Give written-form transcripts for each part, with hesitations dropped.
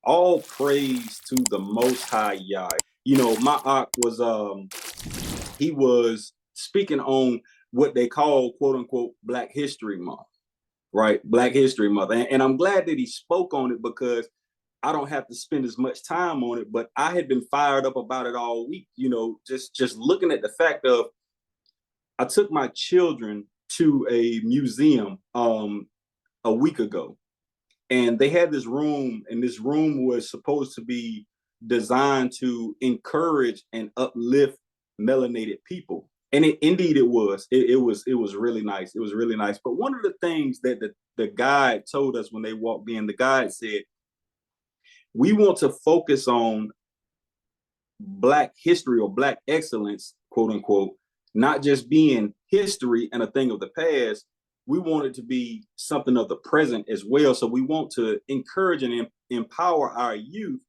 All praise to the Most High Yah. You know, my aunt was he was speaking on what they call quote unquote Black History Month, right? Black History Month, and I'm glad that he spoke on it because I don't have to spend as much time on it. But I had been fired up about it all week. You know, just looking at the fact of I took my children to a museum a week ago, and they had this room, and this room was supposed to be designed to encourage and uplift melanated people, and indeed it was. It was really nice. It was really nice. But one of the things that the guide told us when they walked in, the guide said, "We want to focus on Black history or Black excellence, quote unquote, not just being history and a thing of the past. We want it to be something of the present as well. So we want to encourage and empower our youth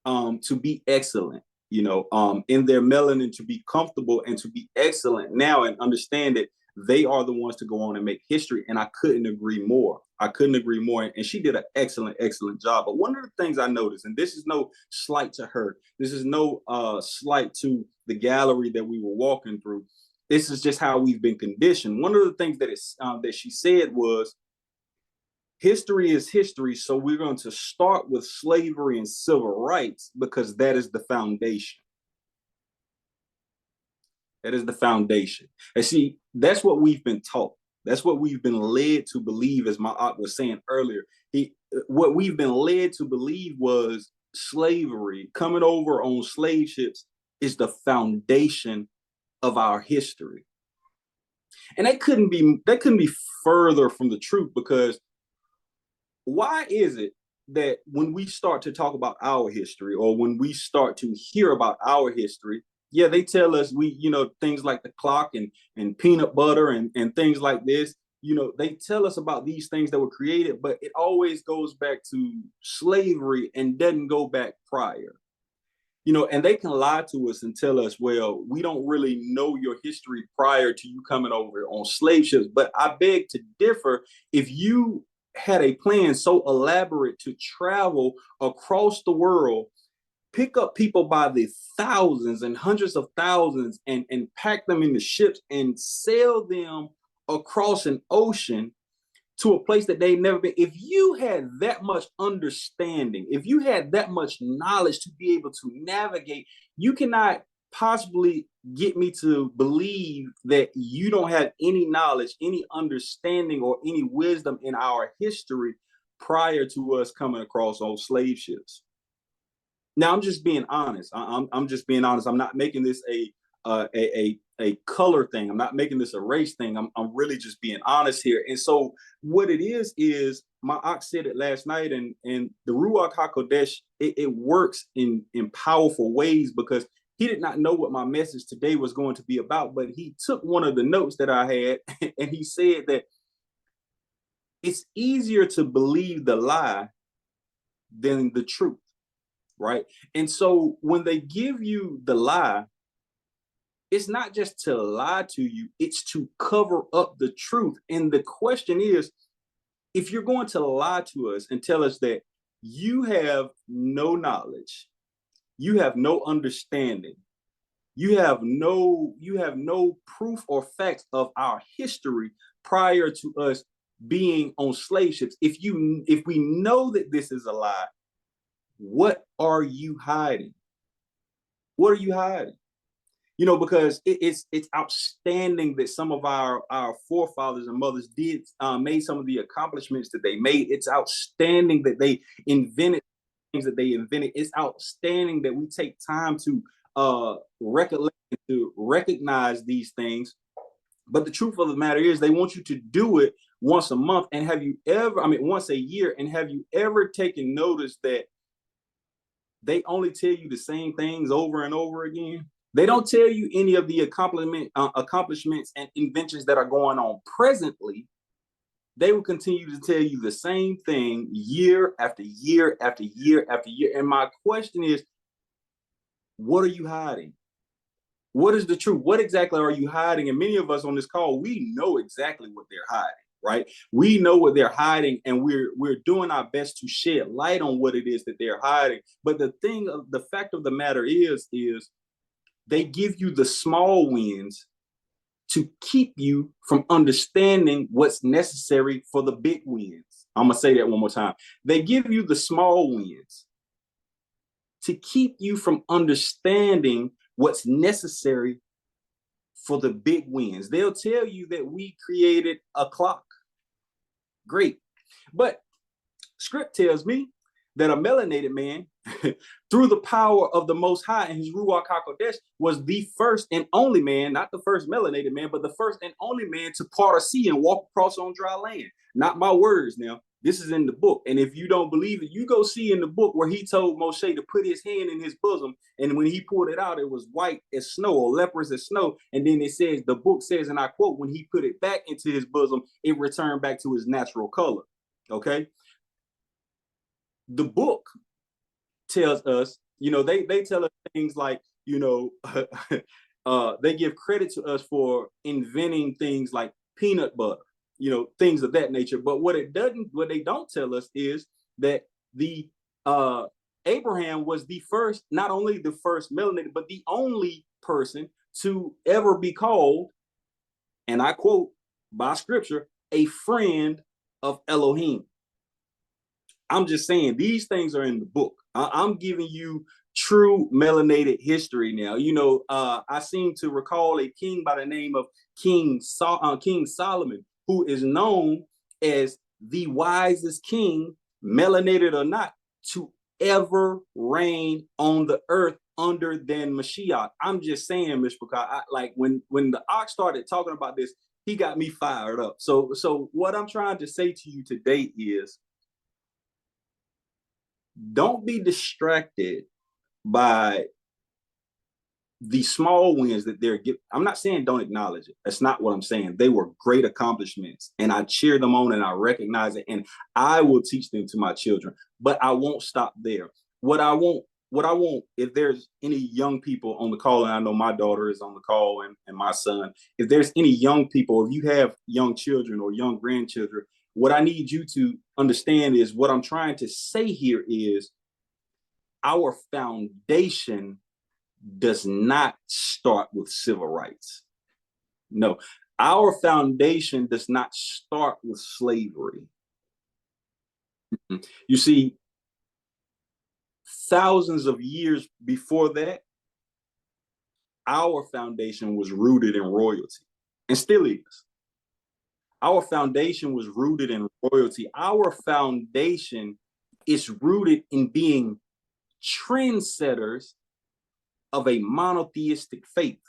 to be excellent, in their melanin, to be comfortable and to be excellent now and understand that they are the ones to go on and make history." And I couldn't agree more. I couldn't agree more. And she did an excellent, excellent job. But one of the things I noticed, and this is no slight to her, this is no slight to the gallery that we were walking through. This is just how we've been conditioned. One of the things that she said was, history is history, so we're going to start with slavery and civil rights because that is the foundation. That is the foundation. And see, that's what we've been taught. That's what we've been led to believe, as my aunt was saying earlier. What we've been led to believe was slavery, coming over on slave ships, is the foundation of our history. And that couldn't be further from the truth, because why is it that when we start to talk about our history, or when we start to hear about our history, yeah, they tell us things like the clock and peanut butter and things like this. They tell us about these things that were created, but it always goes back to slavery and doesn't go back prior. And they can lie to us and tell us, well, we don't really know your history prior to you coming over on slave ships. But I beg to differ. If you had a plan so elaborate to travel across the world, pick up people by the thousands and hundreds of thousands, and pack them into ships and sail them across an ocean to a place that they've never been. If you had that much understanding, if you had that much knowledge to be able to navigate, you cannot possibly get me to believe that you don't have any knowledge, any understanding, or any wisdom in our history prior to us coming across on slave ships. Now, I'm just being honest. I'm just being honest. I'm not making this a color thing. I'm not making this a race thing. I'm really just being honest here. And so what it is my ox said it last night, and the Ruach HaKodesh, it works in powerful ways, because he did not know what my message today was going to be about, but he took one of the notes that I had and he said that it's easier to believe the lie than the truth, right? And so when they give you the lie, it's not just to lie to you, it's to cover up the truth. And the question is, if you're going to lie to us and tell us that you have no knowledge, you have no understanding, you have no proof or facts of our history prior to us being on slave ships, if we know that this is a lie, what are you hiding? What are you hiding? Because it's outstanding that some of our forefathers and mothers did made some of the accomplishments that they made. It's outstanding that they invented things that they invented. It's outstanding that we take time to recollect, to recognize these things. But the truth of the matter is, they want you to do it once a month. And once a year. And have you ever taken notice that they only tell you the same things over and over again? They don't tell you any of the accomplishments and inventions that are going on presently. They will continue to tell you the same thing year after year after year after year. And my question is, what are you hiding? What is the truth? What exactly are you hiding? And many of us on this call, we know exactly what they're hiding. right? We know what they're hiding, and we're doing our best to shed light on what it is that they're hiding. But the fact of the matter is they give you the small wins to keep you from understanding what's necessary for the big wins. I'm gonna say that one more time. They give you the small wins to keep you from understanding what's necessary for the big wins. They'll tell you that we created a clock. Great. But script tells me that a melanated man, through the power of the Most High and his Ruach HaKodesh, was the first and only man, not the first melanated man, but the first and only man to part a sea and walk across on dry land. Not my words now. This is in the book. And if you don't believe it, you go see in the book where he told Moshe to put his hand in his bosom. And when he pulled it out, it was white as snow or leprous as snow. And then it says, the book says, and I quote, when he put it back into his bosom, it returned back to his natural color. Okay. The book tells us, they tell us things like, they give credit to us for inventing things like peanut butter, things of that nature. But what they don't tell us is that the Abraham was the first, not only the first melanated, but the only person to ever be called, and I quote by scripture, a friend of Elohim. I'm just saying these things are in the book. I'm giving you true melanated history now. I seem to recall a king by the name of King Solomon, who is known as the wisest king, melanated or not, to ever reign on the earth under than Mashiach. I'm just saying, Mishpachah, like when the ox started talking about this, he got me fired up. So what I'm trying to say to you today is, don't be distracted by the small wins that they're giving. I'm not saying don't acknowledge it. That's not what I'm saying. They were great accomplishments, and I cheer them on, and I recognize it, and I will teach them to my children. But I won't stop there. What I want, if there's any young people on the call, and I know my daughter is on the call and my son, if there's any young people, if you have young children or young grandchildren, what I need you to understand is what I'm trying to say here is our foundation does not start with civil rights. No, our foundation does not start with slavery. You see, thousands of years before that, our foundation was rooted in royalty and still is. Our foundation was rooted in royalty. Our foundation is rooted in being trendsetters of a monotheistic faith.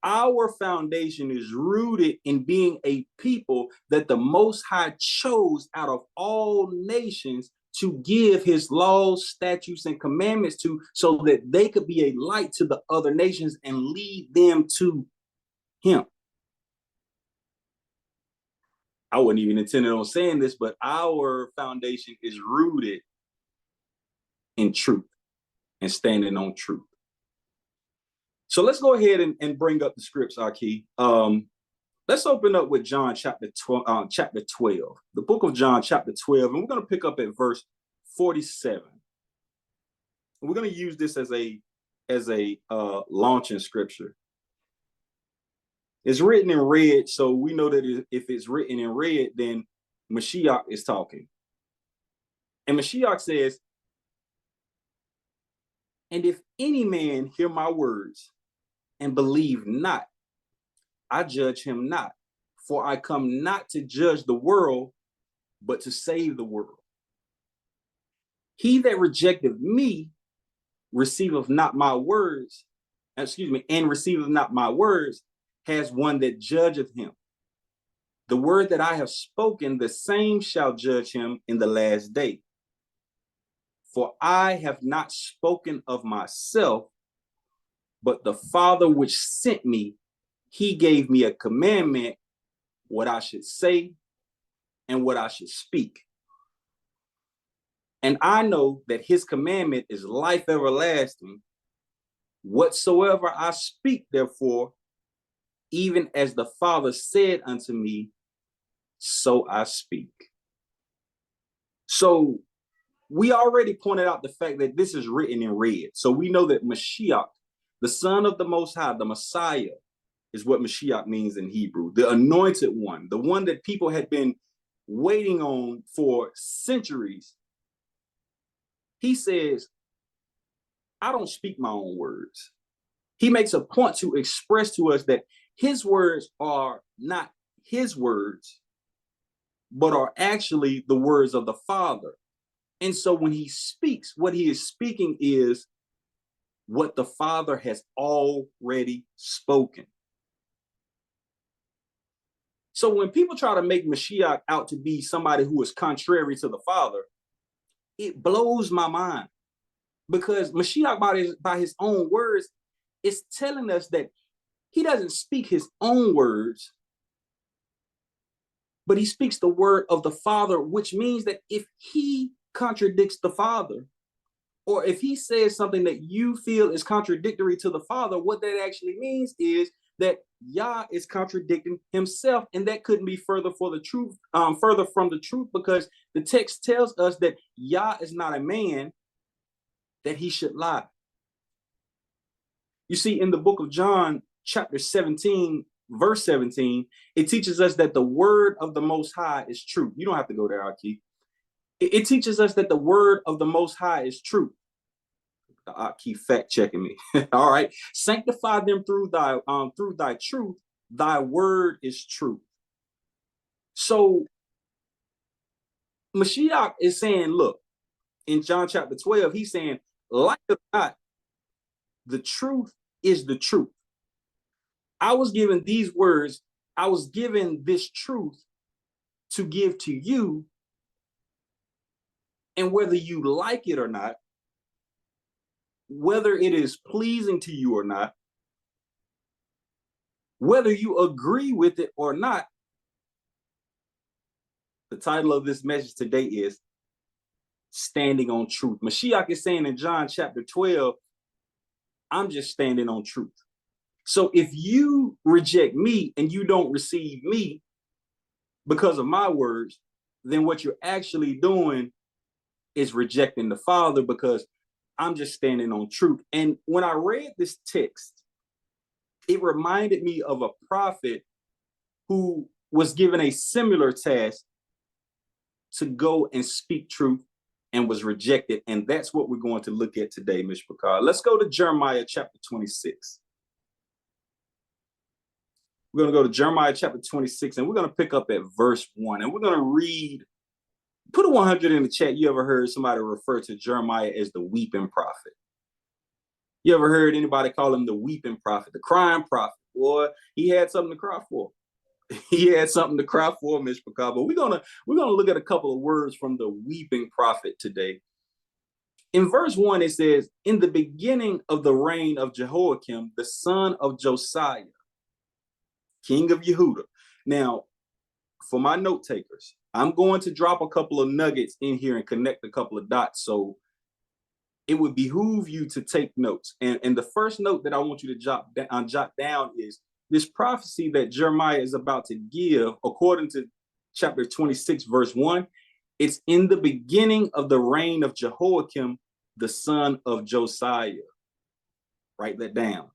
Our foundation is rooted in being a people that the Most High chose out of all nations to give his laws, statutes, and commandments to, so that they could be a light to the other nations and lead them to him. I wasn't even intending on saying this, but our foundation is rooted in truth and standing on truth. So let's go ahead and bring up the scripts, Aki. Let's open up with John chapter 12, the book of John chapter 12, and we're going to pick up at verse 47. We're going to use this as a launching scripture. It's written in red, so we know that if it's written in red, then Mashiach is talking. And Mashiach says, "And if any man hear my words and believe not, I judge him not, for I come not to judge the world, but to save the world. He that rejecteth me receiveth not my words, and receiveth not my words, has one that judgeth him. The word that I have spoken, the same shall judge him in the last day. For I have not spoken of myself, but the Father which sent me, he gave me a commandment, what I should say and what I should speak. And I know that his commandment is life everlasting. Whatsoever I speak, therefore, even as the Father said unto me, so I speak. So we already pointed out the fact that this is written in red. So we know that Mashiach, the Son of the Most High, the Messiah, is what Mashiach means in Hebrew, the anointed one, the one that people had been waiting on for centuries. He says, I don't speak my own words. He makes a point to express to us that his words are not his words, but are actually the words of the Father. And so when he speaks, what he is speaking is what the Father has already spoken. So when people try to make Mashiach out to be somebody who is contrary to the Father, it blows my mind, because Mashiach, by his own words, is telling us that he doesn't speak his own words, but he speaks the word of the Father, which means that if he contradicts the Father, or if he says something that you feel is contradictory to the Father, what that actually means is that Yah is contradicting himself, and that couldn't be further for the truth, further from the truth, because the text tells us that Yah is not a man that he should lie. You see, in the book of John, chapter 17, verse 17, it teaches us that the word of the Most High is true. You don't have to go there, Aki. It teaches us that the word of the Most High is true. Keep fact checking me. All right. Sanctify them through thy truth. Thy word is true. So Mashiach is saying, look, in John chapter 12, he's saying, like or not, the truth is the truth. I was given these words, I was given this truth to give to you, and whether you like it or not, whether it is pleasing to you or not, whether you agree with it or not, the title of this message today is Standing on Truth. Mashiach is saying in John chapter 12, I'm just standing on truth. So if you reject me and you don't receive me because of my words, then what you're actually doing is rejecting the Father, because I'm just standing on truth. And when I read this text, it reminded me of a prophet who was given a similar task to go and speak truth and was rejected. And that's what we're going to look at today, Mishpachar. Let's go to Jeremiah chapter 26. We're going to go to Jeremiah chapter 26, and we're going to pick up at verse 1. And we're going to read, put a 100 in the chat. You ever heard somebody refer to Jeremiah as the weeping prophet? You ever heard anybody call him the weeping prophet, the crying prophet? Boy, he had something to cry for. He had something to cry for, Mishpachar. But we're gonna look at a couple of words from the weeping prophet today. In verse 1, it says, in the beginning of the reign of Jehoiakim, the son of Josiah, king of Yehuda. Now, for my note takers, I'm going to drop a couple of nuggets in here and connect a couple of dots. So it would behoove you to take notes. And the first note that I want you to jot down is this prophecy that Jeremiah is about to give, according to chapter 26, verse 1. It's in the beginning of the reign of Jehoiakim, the son of Josiah. Write that down.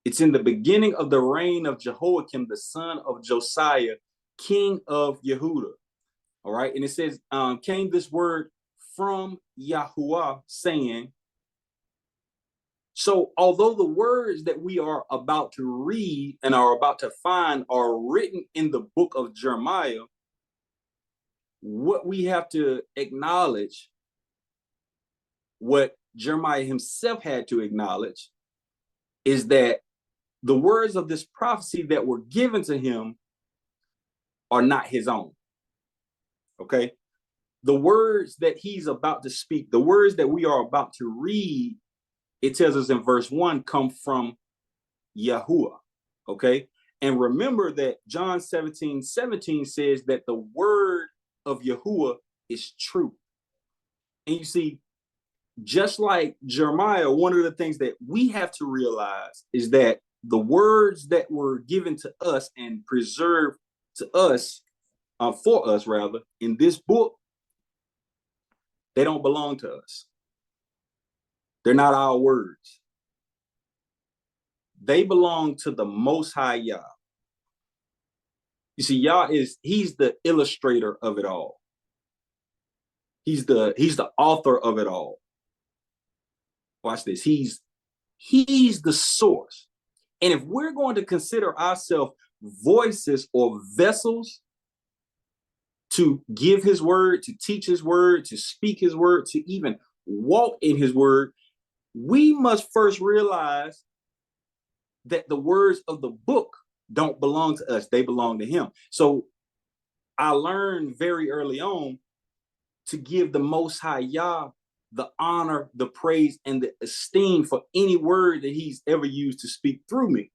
It's in the beginning of the reign of Jehoiakim, the son of Josiah, king of Yehuda. All right. And it says, came this word from Yahuwah, saying, so although the words that we are about to read and are about to find are written in the book of Jeremiah, what we have to acknowledge, what Jeremiah himself had to acknowledge, is that the words of this prophecy that were given to him are not his own. Okay? The words that he's about to speak, the words that we are about to read, it tells us in verse 1, come from Yahuwah. Okay? And remember that John 17:17 says that the word of Yahuwah is true. And you see, just like Jeremiah, one of the things that we have to realize is that the words that were given to us and preserved to us, for us rather, in this book, they don't belong to us. They're not our words. They belong to the Most High Yah. You see, he's the illustrator of it all. He's the author of it all. Watch this. He's the source. And if we're going to consider ourselves voices or vessels to give his word, to teach his word, to speak his word, to even walk in his word, we must first realize that the words of the book don't belong to us. They belong to him. So I learned very early on to give the Most High Yah the honor, the praise, and the esteem for any word that he's ever used to speak through me.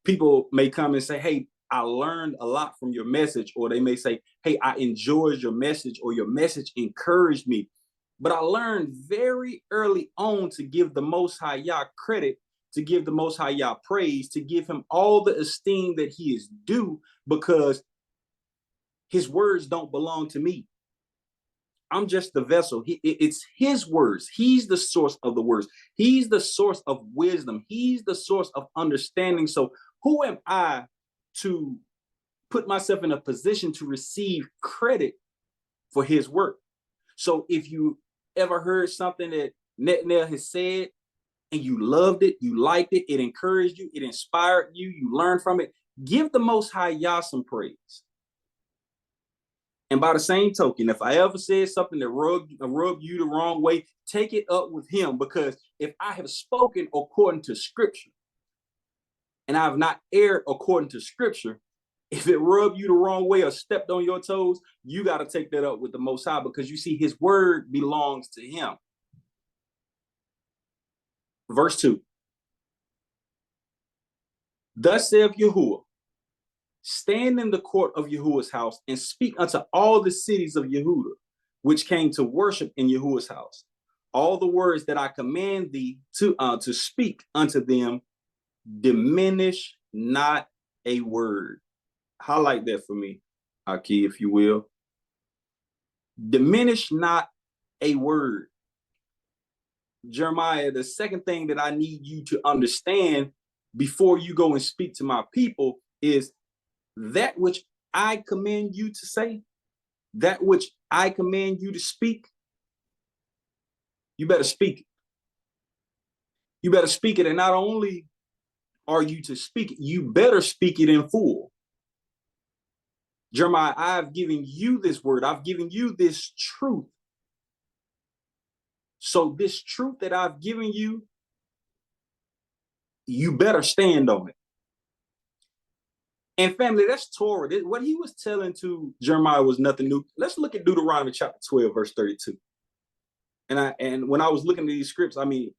People may come and say, hey, I learned a lot from your message, or they may say, hey, I enjoyed your message, or your message encouraged me. But I learned very early on to give the Most High Yah credit, to give the Most High Yah praise, to give him all the esteem that he is due, because his words don't belong to me. I'm just the vessel. It's his words. He's the source of the words. He's the source of wisdom. He's the source of understanding. So who am I to put myself in a position to receive credit for his work? So if you ever heard something that Netan has said and you loved it, you liked it, it encouraged you, it inspired you, you learned from it, give the Most High Yah some praise. And by the same token, if I ever said something that rubbed you the wrong way, take it up with him, because if I have spoken according to scripture and I have not erred according to scripture, if it rubbed you the wrong way or stepped on your toes, you got to take that up with the Most High, because you see his word belongs to him. Verse 2. Thus saith Yahuwah, stand in the court of Yahuwah's house and speak unto all the cities of Yehudah, which came to worship in Yahuwah's house. All the words that I command thee to speak unto them, diminish not a word. Highlight that for me, Aki, if you will. Diminish not a word. Jeremiah, the second thing that I need you to understand before you go and speak to my people is that which I command you to say, that which I command you to speak, you better speak it. You better speak it. And not only are you to speak it, you better speak it in full. Jeremiah, I've given you this word. I've given you this truth. So this truth that I've given you, you better stand on it. And family, that's Torah. What he was telling to Jeremiah was nothing new. Let's look at Deuteronomy chapter 12, verse 32. And when I was looking at these scripts, I mean,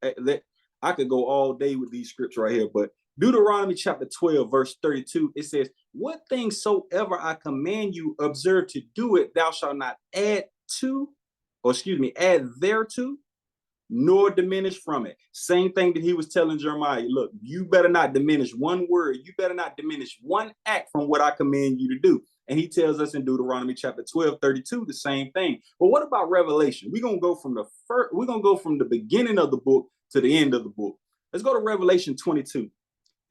I could go all day with these scripts right here, but Deuteronomy chapter 12, verse 32, it says, what things soever I command you, observe to do it, thou shalt not add thereto, nor diminish from it. Same thing that he was telling Jeremiah. Look, you better not diminish one word. You better not diminish one act from what I command you to do. And he tells us in Deuteronomy chapter 12, 32, the same thing. But what about Revelation? We're gonna go from the beginning of the book to the end of the book. Let's go to Revelation 22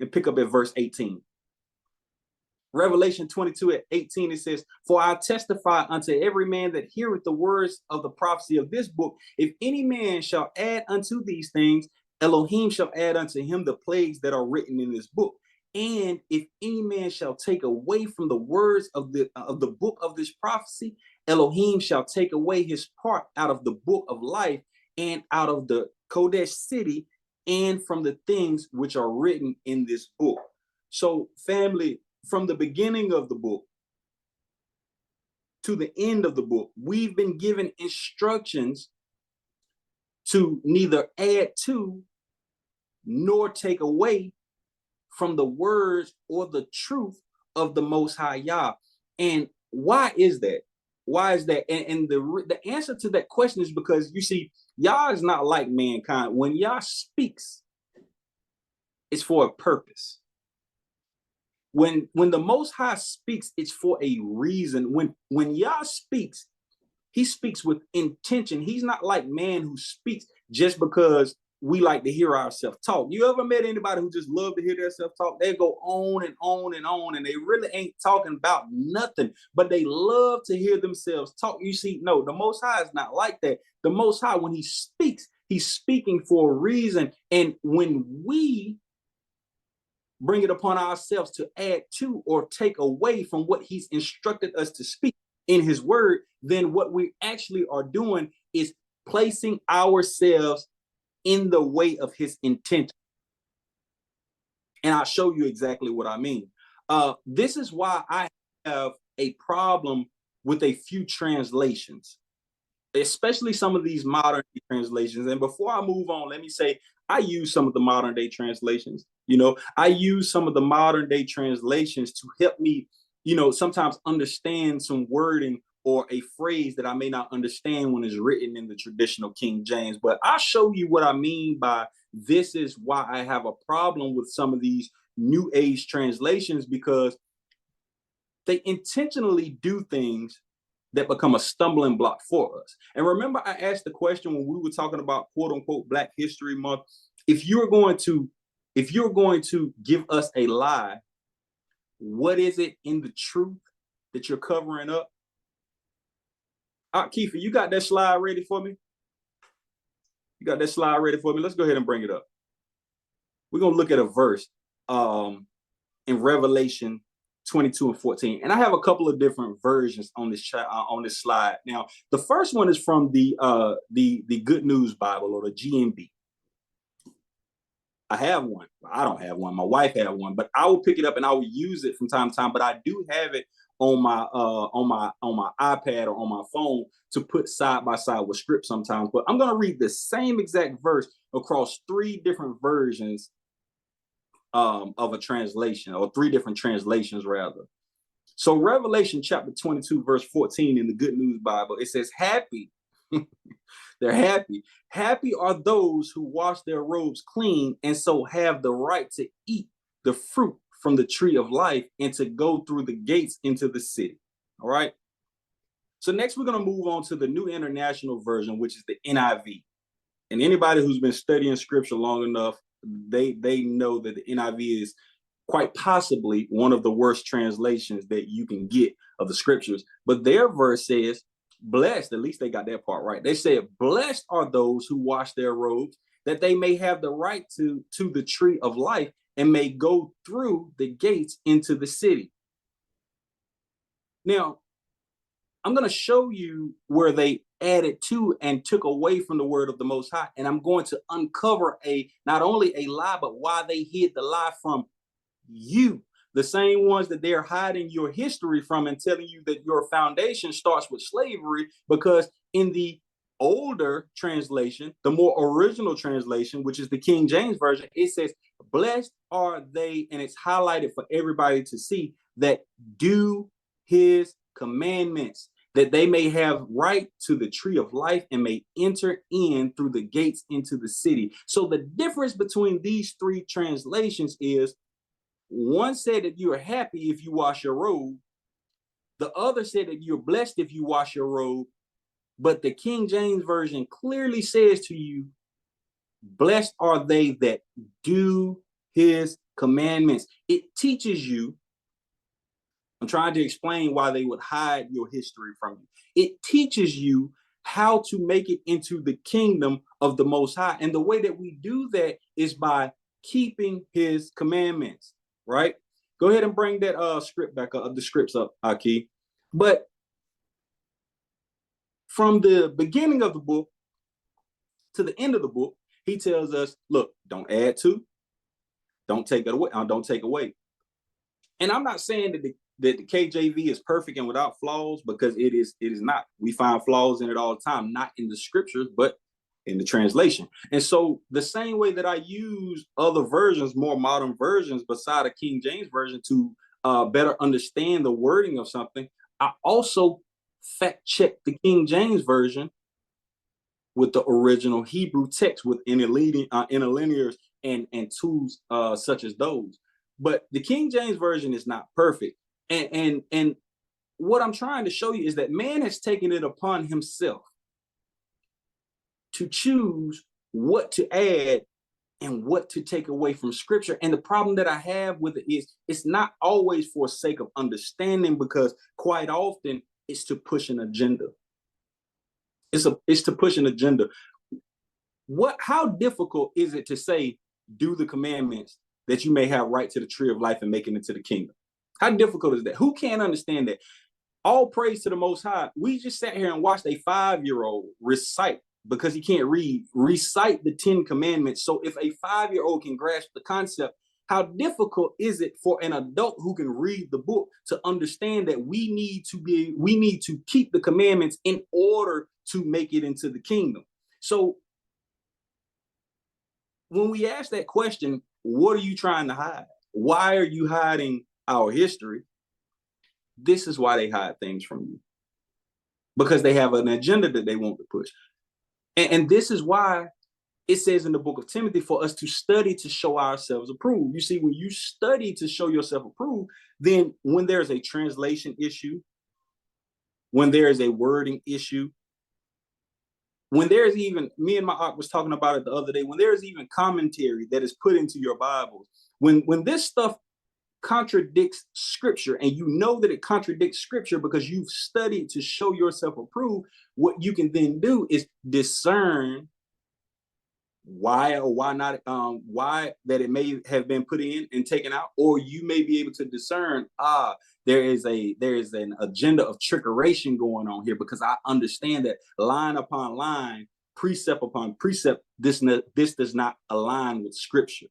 and pick up at verse 18. Revelation 22 at 18, it says, for I testify unto every man that heareth the words of the prophecy of this book, if any man shall add unto these things, Elohim shall add unto him the plagues that are written in this book. And if any man shall take away from the words of the book of this prophecy, Elohim shall take away his part out of the book of life and out of the Kodesh city and from the things which are written in this book. So family, from the beginning of the book to the end of the book, we've been given instructions to neither add to nor take away from the words or the truth of the Most High Yah. And why is that? Why is that? And the answer to that question is because, you see, Yah is not like mankind. When Yah speaks, it's for a purpose. When the Most High speaks, it's for a reason. When Yah speaks, he speaks with intention. He's not like man who speaks just because we like to hear ourselves talk. You ever met anybody who just love to hear themselves talk? They go on and on and on, and they really ain't talking about nothing, but they love to hear themselves talk. You see, no, the Most High is not like that. The Most High, when he speaks, he's speaking for a reason. And when we bring it upon ourselves to add to or take away from what he's instructed us to speak in his word, then what we actually are doing is placing ourselves in the way of his intention. And I'll show you exactly what I mean. This is why I have a problem with a few translations, especially some of these modern translations. And before I move on, let me say I use some of the modern day translations. I use some of the modern day translations to help me, sometimes understand some wording or a phrase that I may not understand when it's written in the traditional King James. But I'll show you what I mean by this is why I have a problem with some of these new age translations, because they intentionally do things that become a stumbling block for us. And remember, I asked the question when we were talking about quote unquote Black History Month, if you're going to give us a lie, what is it in the truth that you're covering up? Kiefer, you got that slide ready for me? You got that slide ready for me? Let's go ahead and bring it up. We're going to look at a verse in Revelation 22 and 14. And I have a couple of different versions on this slide. Now, the first one is from the Good News Bible, or the GNB. I have one. I don't have one. My wife had one, but I will pick it up and I will use it from time to time. But I do have it on my iPad or on my phone to put side by side with script sometimes. But I'm going to read the same exact verse across 3 different versions of a translation, or 3 different translations rather. So Revelation chapter 22 verse 14 in the Good News Bible, it says, happy. They're happy. Happy are those who wash their robes clean and so have the right to eat the fruit from the tree of life and to go through the gates into the city. All right. So next we're going to move on to the New International Version, which is the NIV. And anybody who's been studying scripture long enough, they know that the NIV is quite possibly one of the worst translations that you can get of the scriptures. But their verse says, blessed, at least they got that part right. They said, blessed are those who wash their robes, that they may have the right to the tree of life and may go through the gates into the city. Now, I'm going to show you where they added to and took away from the word of the Most High. And I'm going to uncover not only a lie, but why they hid the lie from you, the same ones that they're hiding your history from and telling you that your foundation starts with slavery. Because in the older translation, the more original translation, which is the King James Version, it says, blessed are they, and it's highlighted for everybody to see, that do his commandments, that they may have right to the tree of life and may enter in through the gates into the city. So the difference between these 3 translations is, one said that you are happy if you wash your robe. The other said that you're blessed if you wash your robe. But the King James Version clearly says to you, blessed are they that do his commandments. It teaches you. I'm trying to explain why they would hide your history from you. It teaches you how to make it into the kingdom of the Most High. And the way that we do that is by keeping his commandments, right? Go ahead and bring that script back up, the scripts up, Aki. But from the beginning of the book to the end of the book, he tells us, look, don't add to, don't take it away, don't take away. And I'm not saying that the KJV is perfect and without flaws, because it is not. We find flaws in it all the time, not in the scriptures, but in the translation. And so the same way that I use other versions, more modern versions beside a King James Version to better understand the wording of something, I also fact check the King James Version with the original Hebrew text with interlinears and tools such as those. But the King James Version is not perfect. And what I'm trying to show you is that man has taken it upon himself to choose what to add and what to take away from scripture. And the problem that I have with it is it's not always for sake of understanding, because quite often it's to push an agenda. It's to push an agenda. How difficult is it to say, do the commandments that you may have right to the tree of life and make it into the kingdom? How difficult is that? Who can't understand that? All praise to the Most High. We just sat here and watched a 5-year-old recite, because he can't read, recite the 10 commandments. So if a 5-year-old can grasp the concept, how difficult is it for an adult who can read the book to understand that we need to keep the commandments in order to make it into the kingdom? So when we ask that question, what are you trying to hide? Why are you hiding our history? This is why they hide things from you, because they have an agenda that they want to push. And this is why it says in the book of Timothy for us to study to show ourselves approved. You see, when you study to show yourself approved, then when there's a translation issue, when there is a wording issue, when there's even, me and my aunt was talking about it the other day, when there's even commentary that is put into your Bibles, when this stuff contradicts scripture, and you know that it contradicts scripture because you've studied to show yourself approved, what you can then do is discern why or why not, why that it may have been put in and taken out, or you may be able to discern, there is an agenda of trickeration going on here, because I understand that line upon line, precept upon precept, this does not align with scripture.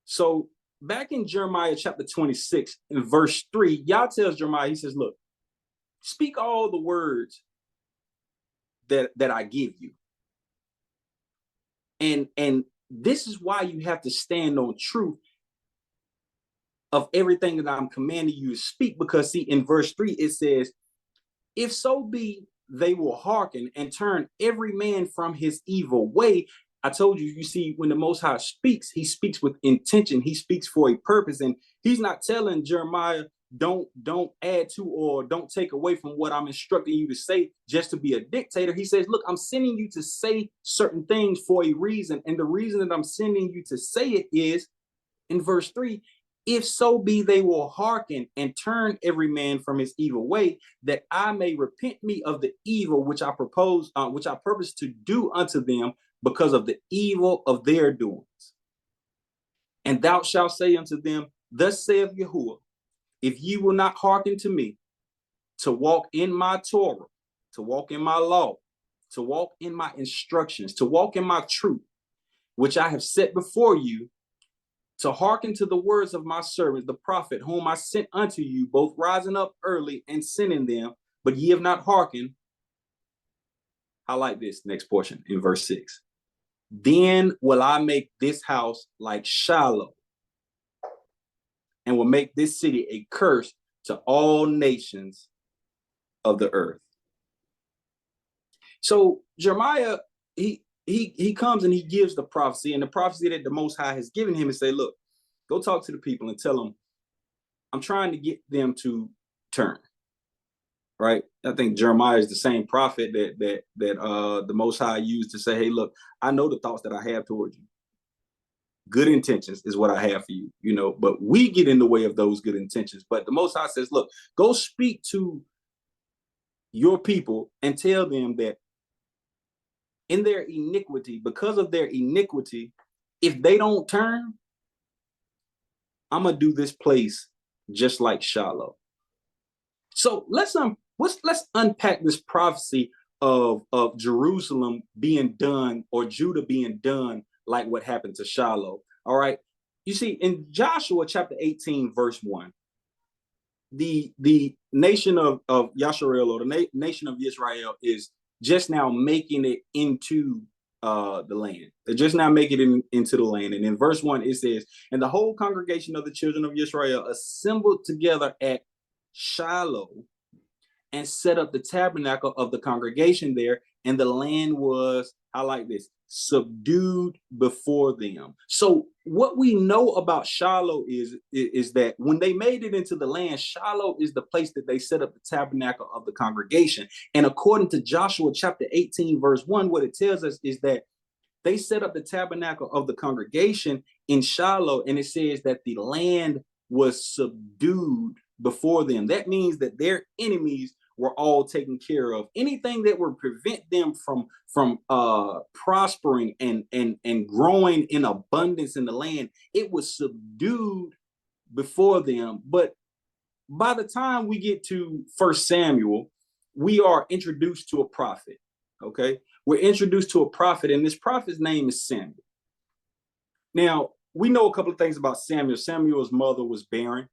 So back in Jeremiah chapter 26 in verse 3, Yah tells Jeremiah, he says, look, speak all the words that I give you. And this is why you have to stand on truth of everything that I'm commanding you to speak, because see, in verse 3, it says, if so be they will hearken and turn every man from his evil way. I told you, you see, when the Most High speaks, he speaks with intention. He speaks for a purpose. And he's not telling Jeremiah, don't add to or don't take away from what I'm instructing you to say just to be a dictator. He says, look, I'm sending you to say certain things for a reason. And the reason that I'm sending you to say it is in verse 3, if so be they will hearken and turn every man from his evil way, that I may repent me of the evil which I purpose to do unto them because of the evil of their doings. And thou shalt say unto them, thus saith Yahuwah, if ye will not hearken to me, to walk in my Torah, to walk in my law, to walk in my instructions, to walk in my truth, which I have set before you, to hearken to the words of my servant, the prophet, whom I sent unto you, both rising up early and sending them, but ye have not hearkened. I like this next portion in verse 6. Then will I make this house like Shiloh, and will make this city a curse to all nations of the earth. So Jeremiah, he comes and he gives the prophecy, and the prophecy that the Most High has given him, and say, look, go talk to the people and tell them I'm trying to get them to turn. Right? I think Jeremiah is the same prophet that the Most High used to say, hey, look, I know the thoughts that I have towards you. Good intentions is what I have for you, but we get in the way of those good intentions. But the Most High says, look, go speak to your people and tell them that in their iniquity, because of their iniquity, if they don't turn, I'm going to do this place just like Shiloh. So let's unpack this prophecy of Jerusalem being done, or Judah being done like what happened to Shiloh. All right. You see, in Joshua chapter 18, verse 1, the nation of Yashar'El, or the nation of Israel, is just now making it into the land. They're just now making it into the land. And in verse 1, it says, and the whole congregation of the children of Israel assembled together at Shiloh and set up the tabernacle of the congregation there. And the land was, I like this, subdued before them. So what we know about Shiloh is that when they made it into the land, Shiloh is the place that they set up the tabernacle of the congregation. And according to Joshua chapter 18, verse 1, what it tells us is that they set up the tabernacle of the congregation in Shiloh, and it says that the land was subdued before them. That means that their enemies were all taken care of. Anything that would prevent them from prospering and growing in abundance in the land, it was subdued before them. But by the time we get to First Samuel, we are introduced to a prophet. Okay, we're introduced to a prophet, and this prophet's name is Samuel. Now, we know a couple of things about Samuel. Samuel's mother was barren.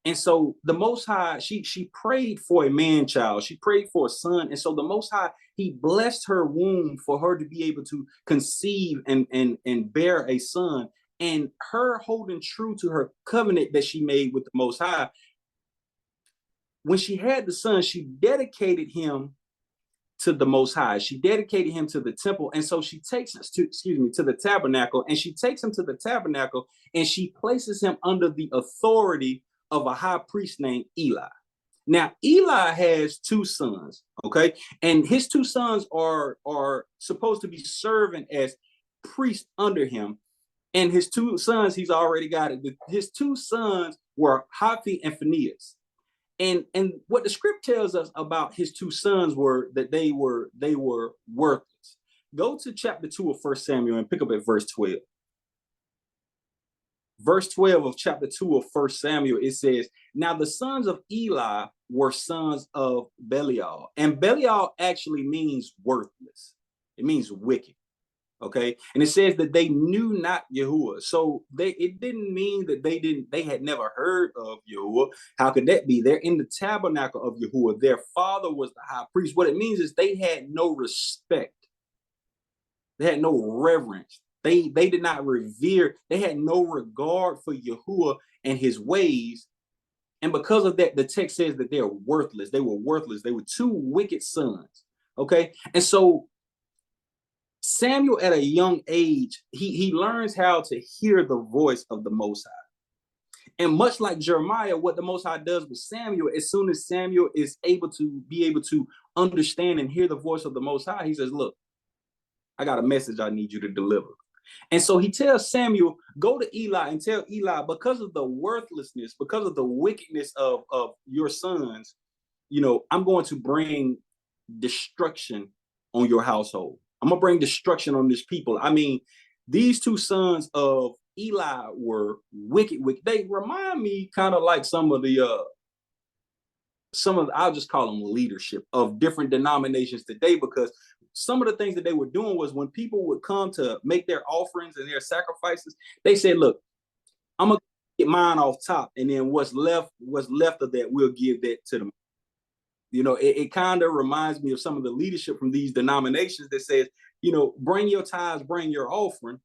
And so the Most High, she prayed for a man child. She prayed for a son. And so the Most High, he blessed her womb for her to be able to conceive and bear a son. And her holding true to her covenant that she made with the Most High, when she had the son, she dedicated him to the Most High. She dedicated him to the temple. And so she takes us to the tabernacle, and she takes him to the tabernacle, and she places him under the authority of a high priest named Eli. Now, Eli has two sons, okay? And his two sons are supposed to be serving as priests under him. And his two sons, he's already got it. His two sons were Hophni and Phinehas. And what the script tells us about his two sons were that they were worthless. Go to chapter 2 of 1 Samuel and pick up at verse 12. Verse 12 of chapter 2 of 1 Samuel, it says, now the sons of Eli were sons of Belial. And Belial actually means worthless. It means wicked. Okay. And it says that they knew not Yahuwah. So it didn't mean that they had never heard of Yahuwah. How could that be? They're in the tabernacle of Yahuwah. Their father was the high priest. What it means is they had no respect. They had no reverence. They did not revere. They had no regard for Yahuwah and his ways. And because of that, the text says that they're worthless. They were worthless. They were two wicked sons. Okay. And so Samuel, at a young age, he learns how to hear the voice of the Most High. And much like Jeremiah, what the Most High does with Samuel, as soon as Samuel is able to understand and hear the voice of the Most High, he says, look, I got a message I need you to deliver. And so he tells Samuel, go to Eli and tell Eli, because of the worthlessness, because of the wickedness of your sons, I'm going to bring destruction on your household. I'm going to bring destruction on this people. I mean, these two sons of Eli were wicked. They remind me kind of like some of I'll just call them leadership of different denominations today, because some of the things that they were doing was when people would come to make their offerings and their sacrifices, they said, look, I'm going to get mine off top, and then what's left of that, we'll give that to them. It kind of reminds me of some of the leadership from these denominations that says, bring your tithes, bring your offering,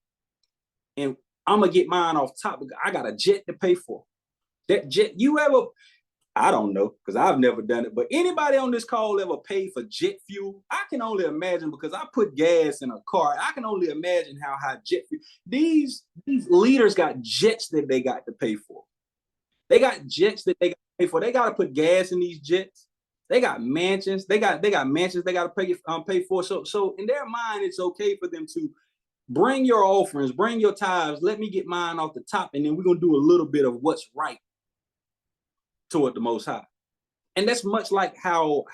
and I'm going to get mine off top. I got a jet to pay for. That jet, I don't know, because I've never done it, but anybody on this call ever paid for jet fuel? I can only imagine, because I put gas in a car. I can only imagine how high jet fuel. These leaders got jets that they got to pay for. They got jets that they got to pay for. They got to put gas in these jets. They got mansions. They got mansions they got to pay for. So in their mind, it's okay for them to bring your offerings, bring your tithes. Let me get mine off the top, and then we're gonna do a little bit of what's right toward the Most High. And that's much like how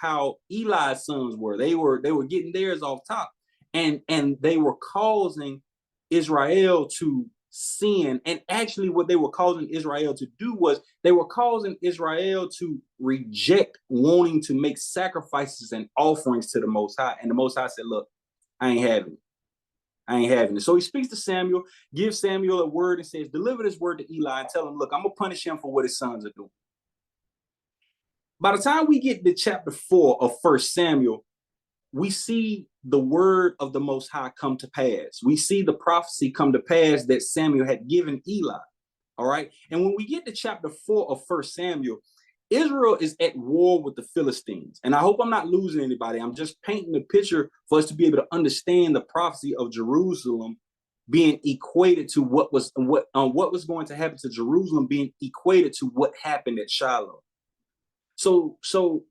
Eli's sons were. They were getting theirs off top, and they were causing Israel to sin. And actually what they were causing Israel to do was they were causing Israel to reject wanting to make sacrifices and offerings to the Most High. And the Most High said, look, I ain't having it. So he speaks to Samuel, gives Samuel a word, and says, deliver this word to Eli and tell him, look, I'm going to punish him for what his sons are doing. By the time we get to chapter 4 of 1 Samuel, we see the word of the Most High come to pass. We see the prophecy come to pass that Samuel had given Eli. All right. And when we get to chapter 4 of 1 Samuel, Israel is at war with the Philistines. And I hope I'm not losing anybody. I'm just painting a picture for us to be able to understand the prophecy of Jerusalem being equated to what was going to happen to Jerusalem being equated to what happened at Shiloh. So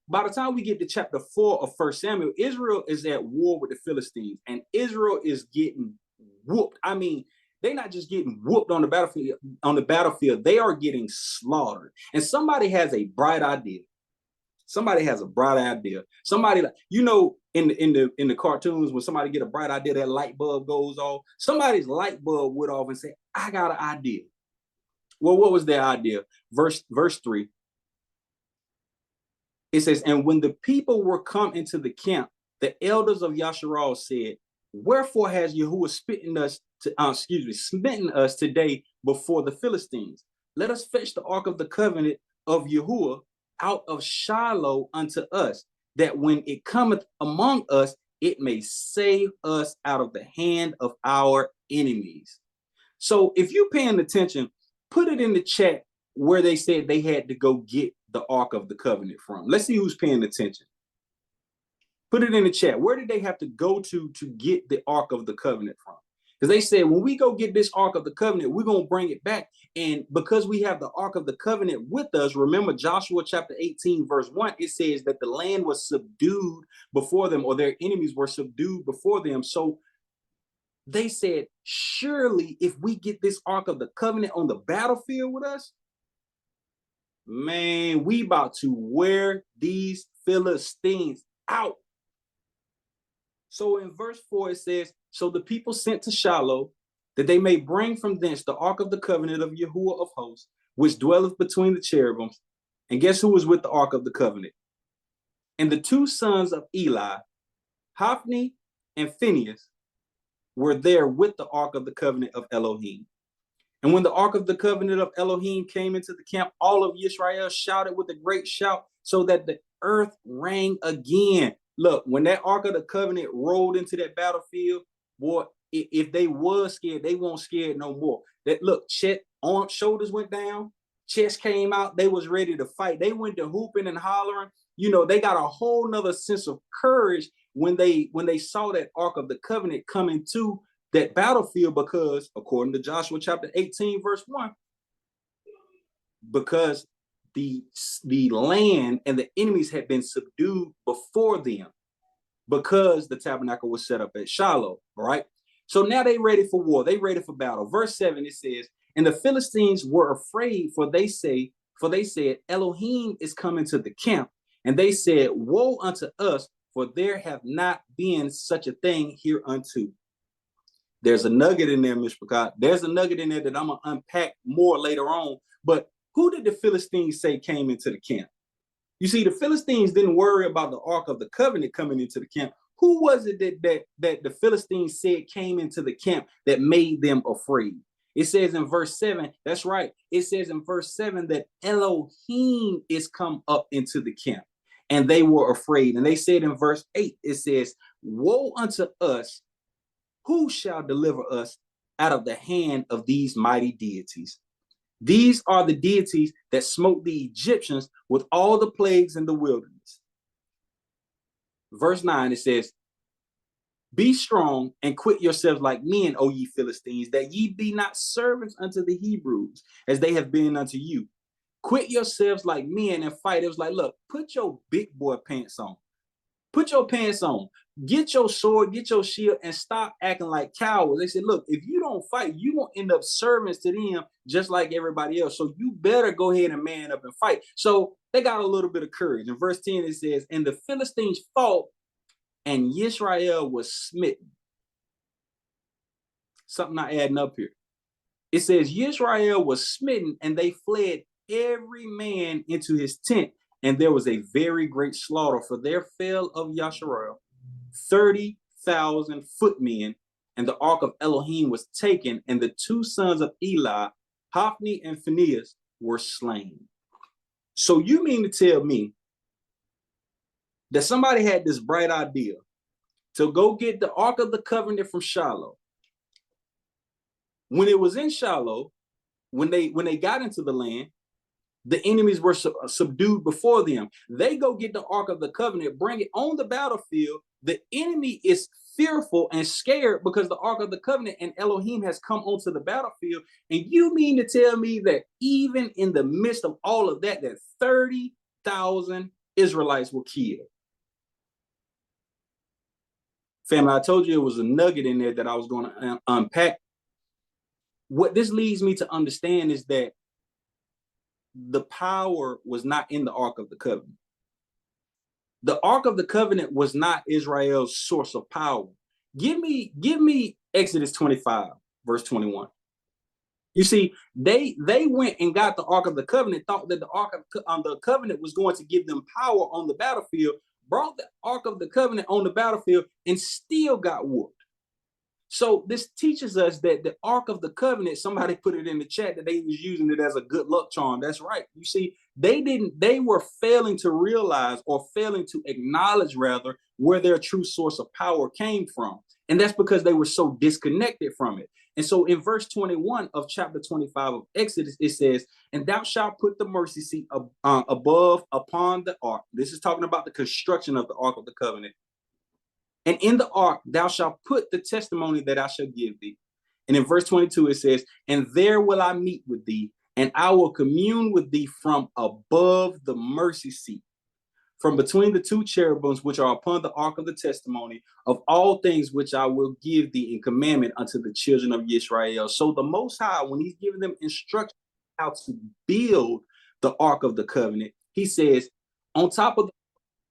by the time we get to chapter 4 of 1 Samuel, Israel is at war with the Philistines, and Israel is getting whooped. I mean, they're not just getting whooped on the battlefield, they are getting slaughtered. And somebody has a bright idea. Somebody, like, in the cartoons, when somebody get a bright idea, that light bulb goes off. Somebody's light bulb went off and said, I got an idea. Well, what was their idea? Verse 3. It says, and when the people were come into the camp, the elders of Yashar'El said, wherefore has Yahuwah smitten us today before the Philistines? Let us fetch the ark of the covenant of Yahuwah out of Shiloh unto us, that when it cometh among us, it may save us out of the hand of our enemies. So if you're paying attention, put it in the chat where they said they had to go get the Ark of the Covenant from. Let's see who's paying attention. Put it in the chat. Where did they have to go to get the Ark of the Covenant from? Because they said, when we go get this Ark of the Covenant, we're going to bring it back. And because we have the Ark of the Covenant with us, remember Joshua chapter 18, verse 1, it says that the land was subdued before them, or their enemies were subdued before them. So they said, surely if we get this Ark of the Covenant on the battlefield with us, man, we about to wear these Philistines out. So in verse 4, it says, so the people sent to Shiloh, that they may bring from thence the Ark of the Covenant of Yahuwah of hosts, which dwelleth between the cherubims. And guess who was with the Ark of the Covenant? And the two sons of Eli, Hophni and Phinehas, were there with the Ark of the Covenant of Elohim. And when the Ark of the Covenant of Elohim came into the camp, all of Yisrael shouted with a great shout, so that the earth rang again. Look, when that Ark of the Covenant rolled into that battlefield, boy, if they was scared, they won't scared no more. That look, chest, arm, shoulders went down, chest came out, they was ready to fight. They went to hooping and hollering. You know, they got a whole nother sense of courage when they saw that Ark of the Covenant come into that battlefield, because according to Joshua chapter 18, verse 1, because the land and the enemies had been subdued before them, because the tabernacle was set up at Shiloh. All right. So now they ready for war. They ready for battle. Verse 7, it says, and the Philistines were afraid, for they said, Elohim is coming to the camp. And they said, woe unto us, for there have not been such a thing hereunto. There's a nugget in there, Mishpachah. There's a nugget in there that I'm going to unpack more later on. But who did the Philistines say came into the camp? You see, the Philistines didn't worry about the Ark of the Covenant coming into the camp. Who was it that the Philistines said came into the camp that made them afraid? It says in verse 7, that's right. It says in verse 7 that Elohim is come up into the camp, and they were afraid. And they said in verse 8, it says, woe unto us, who shall deliver us out of the hand of these mighty deities? These are the deities that smote the Egyptians with all the plagues in the wilderness. Verse 9, it says, be strong and quit yourselves like men, O ye Philistines, that ye be not servants unto the Hebrews, as they have been unto you. Quit yourselves like men and fight. It was like, look, put your big boy pants on. Put your pants on. Get your sword, get your shield, and stop acting like cowards. They said, look, if you don't fight, you won't end up servants to them just like everybody else. So you better go ahead and man up and fight. So they got a little bit of courage. In verse 10, it says, and the Philistines fought, and Yisrael was smitten. Something not adding up here. It says, Yisrael was smitten, and they fled every man into his tent. And there was a very great slaughter, for there fell of Yashar'El 30,000 footmen, and the ark of Elohim was taken, and the two sons of Eli, Hophni and Phinehas, were slain. So you mean to tell me that somebody had this bright idea to go get the Ark of the Covenant from Shiloh? When it was in Shiloh, when they got into the land, The enemies were subdued before them. They go get the Ark of the Covenant, bring it on the battlefield. The enemy is fearful and scared because the Ark of the Covenant and Elohim has come onto the battlefield. And you mean to tell me that even in the midst of all of that, that 30,000 Israelites were killed? Family, I told you it was a nugget in there that I was going to unpack. What this leads me to understand is that the power was not in the Ark of the Covenant. The Ark of the Covenant was not Israel's source of power. Give me Exodus 25, verse 21. You see, they went and got the Ark of the Covenant, thought that the Ark of the Covenant was going to give them power on the battlefield, brought the Ark of the Covenant on the battlefield, and still got whooped. So this teaches us that the Ark of the Covenant, somebody put it in the chat that they was using it as a good luck charm. That's right. You see, they were failing to realize, or failing to acknowledge rather, where their true source of power came from. And that's because they were so disconnected from it. And so in verse 21 of chapter 25 of Exodus, it says, and thou shalt put the mercy seat above upon the ark. This is talking about the construction of the Ark of the Covenant. And in the ark, thou shalt put the testimony that I shall give thee. And in verse 22, it says, and there will I meet with thee, and I will commune with thee from above the mercy seat, from between the two cherubims which are upon the ark of the testimony, of all things which I will give thee in commandment unto the children of Yashar'El. So the Most High, when he's giving them instructions how to build the Ark of the Covenant, he says, on top of the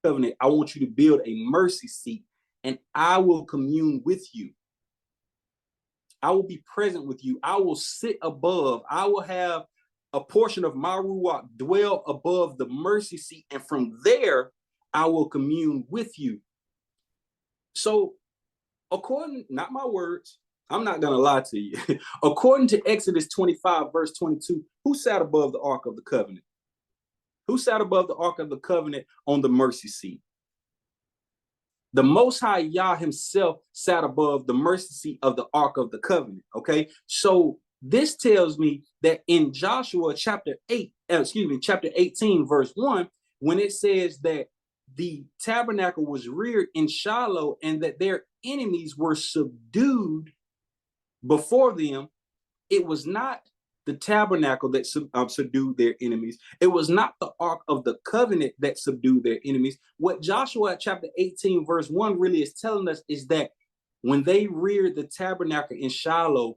covenant, I want you to build a mercy seat, and I will commune with you. I will be present with you. I will sit above. I will have a portion of my ruach dwell above the mercy seat, and from there, I will commune with you. So, according, not my words, I'm not going to lie to you. According to Exodus 25, verse 22, who sat above the Ark of the Covenant? Who sat above the Ark of the Covenant on the mercy seat? The Most High Yah himself sat above the mercy seat of the Ark of the Covenant, okay? So this tells me that in Joshua chapter 18, verse 1, when it says that the tabernacle was reared in Shiloh and that their enemies were subdued before them, it was not the tabernacle that subdued their enemies. It was not the Ark of the Covenant that subdued their enemies. What Joshua chapter 18, verse 1 really is telling us is that when they reared the tabernacle in Shiloh,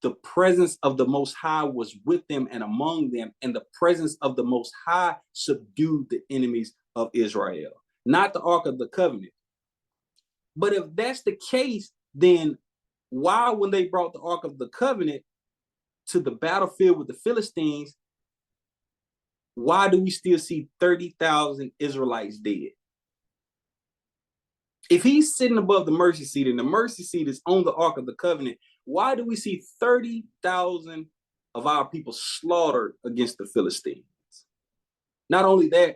the presence of the Most High was with them and among them, and the presence of the Most High subdued the enemies of Israel, not the Ark of the Covenant. But if that's the case, then why, when they brought the Ark of the Covenant to the battlefield with the Philistines, why do we still see 30,000 Israelites dead? If he's sitting above the mercy seat and the mercy seat is on the Ark of the Covenant, why do we see 30,000 of our people slaughtered against the Philistines? Not only that,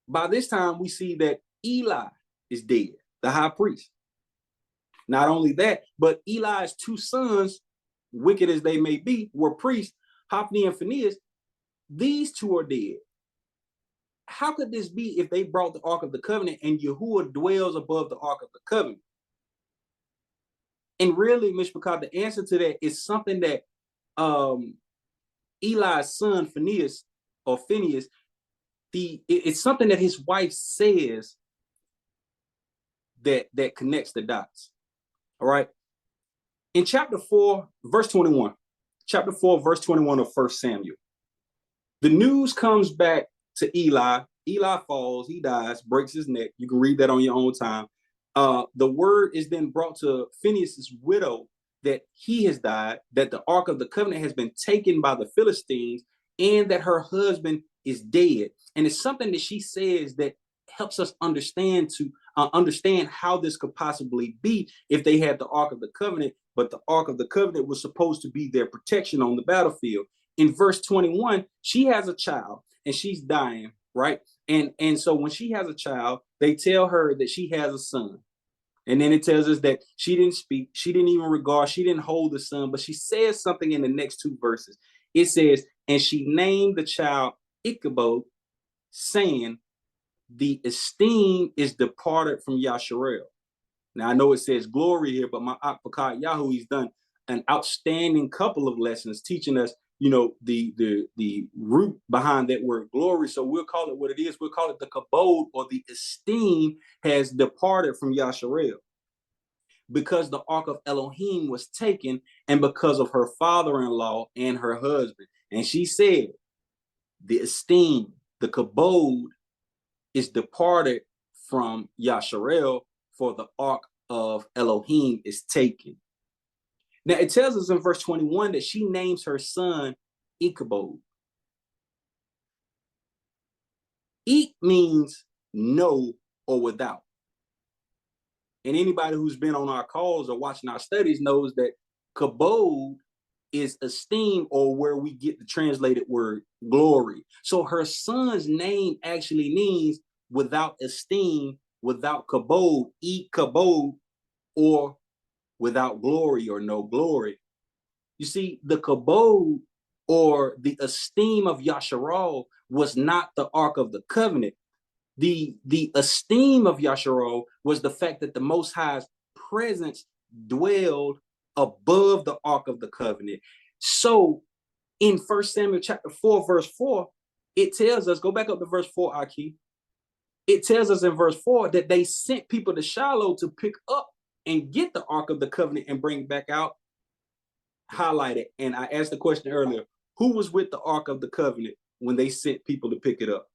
by this time we see that Eli is dead, the high priest. Not only that, but Eli's two sons, wicked as they may be, were priests, Hophni and Phinehas. These two are dead. How could this be if they brought the Ark of the Covenant and Yahuwah dwells above the Ark of the Covenant? And really, Mishpachah, the answer to that is something that Eli's son Phinehas, it's something that his wife says that connects the dots. All right. In chapter 4, verse 21, chapter 4, verse 21 of 1 Samuel, the news comes back to Eli. Eli falls, he dies, breaks his neck. You can read that on your own time. The word is then brought to Phinehas' widow that he has died, that the Ark of the Covenant has been taken by the Philistines, and that her husband is dead. And it's something that she says that helps us understand how this could possibly be if they had the Ark of the Covenant, but the Ark of the Covenant was supposed to be their protection on the battlefield. In verse 21, she has a child and she's dying, right? And so when she has a child, they tell her that she has a son. And then it tells us that she didn't speak, she didn't even regard, she didn't hold the son, but she says something in the next two verses. It says, and she named the child Ichabod, saying, the esteem is departed from Yashar'El. Now I know it says glory here, but my Akbakat Yahoo, he's done an outstanding couple of lessons teaching us, the root behind that word glory. So we'll call it what it is. We'll call it the kabod, or the esteem has departed from Yashar'El, because the ark of Elohim was taken, and because of her father-in-law and her husband. And she said, the esteem, the kabod, is departed from Yashar'El, for the ark of Elohim is taken. Now it tells us in verse 21 that she names her son Ichabod. Ik means no or without. And anybody who's been on our calls or watching our studies knows that kabod is esteem, or where we get the translated word glory. So her son's name actually means without esteem, without kabod, kabod, or without glory or no glory. You see, the kabod, or the esteem of Yashar'El, was not the Ark of the Covenant. The esteem of Yashar'El was the fact that the Most High's presence dwelled above the Ark of the Covenant. So in 1 Samuel chapter 4, verse 4, it tells us, go back up to verse 4, Aki. It tells us in verse 4 that they sent people to Shiloh to pick up and get the Ark of the Covenant and bring it back out, highlighted. And I asked the question earlier, who was with the Ark of the Covenant when they sent people to pick it up?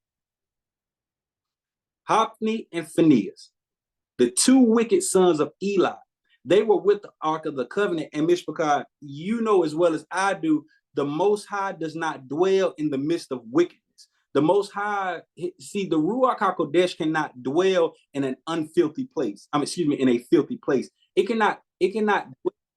Hophni and Phinehas, the two wicked sons of Eli. They were with the Ark of the Covenant. And Mishpachah, you know as well as I do, the Most High does not dwell in the midst of wickedness. The Most High, see, the Ruach HaKodesh cannot dwell in an unfilthy place. In a filthy place. It cannot dwell in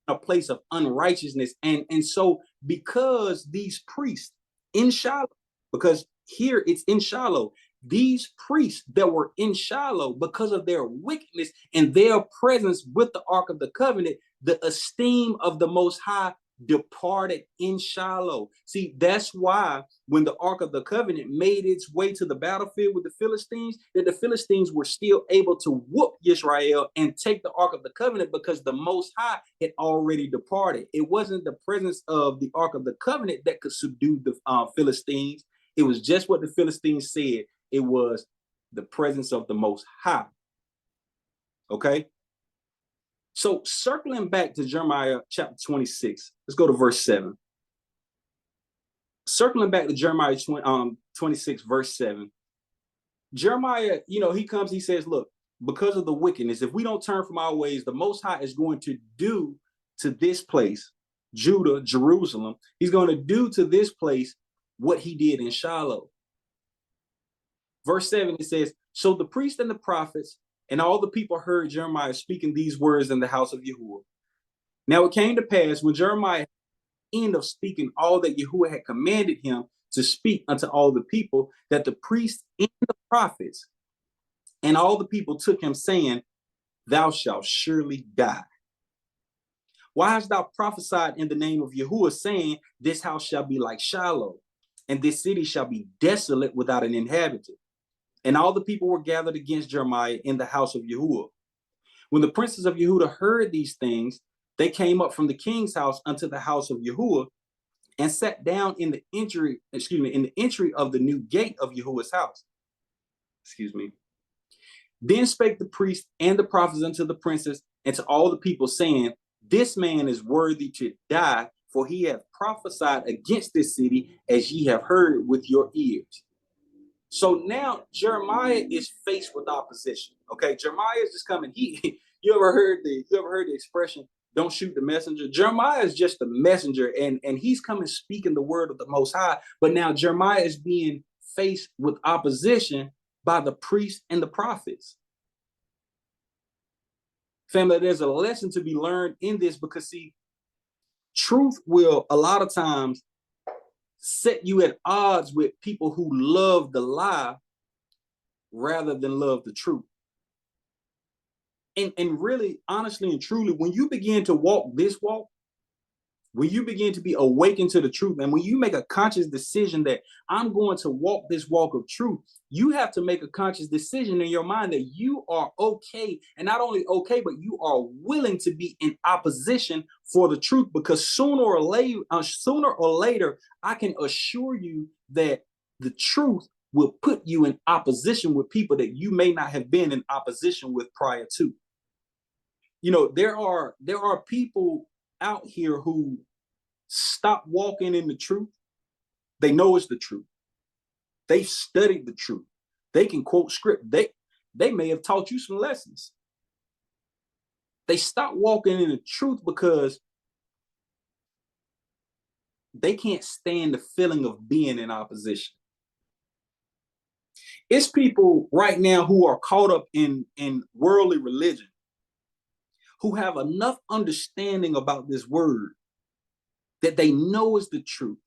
a place of unrighteousness. And so because these priests in Shiloh, because here it's in Shiloh, these priests that were in Shiloh, because of their wickedness and their presence with the Ark of the Covenant, the esteem of the Most High departed in Shiloh. See, that's why when the Ark of the Covenant made its way to the battlefield with the Philistines, that the Philistines were still able to whoop Yisrael and take the Ark of the Covenant, because the Most High had already departed. It wasn't the presence of the Ark of the Covenant that could subdue the Philistines. It was just what the Philistines said. It was the presence of the Most High. Okay? So circling back to Jeremiah chapter 26, let's go to verse 7. Circling back to Jeremiah 26, verse 7. Jeremiah, he comes, he says, look, because of the wickedness, if we don't turn from our ways, the Most High is going to do to this place, Judah, Jerusalem, he's going to do to this place what he did in Shiloh. Verse 7, it says, so the priests and the prophets and all the people heard Jeremiah speaking these words in the house of Yahuwah. Now it came to pass, when Jeremiah ended of speaking all that Yahuwah had commanded him to speak unto all the people, that the priests and the prophets and all the people took him, saying, thou shalt surely die. Why hast thou prophesied in the name of Yahuwah, saying, this house shall be like Shiloh, and this city shall be desolate without an inhabitant? And all the people were gathered against Jeremiah in the house of Yahuwah. When the princes of Yehudah heard these things, they came up from the king's house unto the house of Yahuwah, and sat down in the entry of the new gate of Yahuwah's house. Then spake the priests and the prophets unto the princes and to all the people, saying, this man is worthy to die, for he hath prophesied against this city, as ye have heard with your ears. So now Jeremiah is faced with opposition. Okay, Jeremiah is just coming. You ever heard the expression, don't shoot the messenger? Jeremiah is just the messenger, and he's coming speaking the word of the Most High. But now Jeremiah is being faced with opposition by the priests and the prophets. Family, there's a lesson to be learned in this, because see, truth will a lot of times set you at odds with people who love the lie rather than love the truth. And really, honestly and truly, when you begin to walk this walk, when you begin to be awakened to the truth, and when you make a conscious decision that I'm going to walk this walk of truth, you have to make a conscious decision in your mind that you are okay, and not only okay, but you are willing to be in opposition for the truth, because sooner or later, I can assure you that the truth will put you in opposition with people that you may not have been in opposition with prior to. There are people out here who stop walking in the truth. They know it's the truth. They've studied the truth. They can quote script. They may have taught you some lessons. They stop walking in the truth because they can't stand the feeling of being in opposition. It's people right now who are caught up in worldly religion, who have enough understanding about this word that they know is the truth.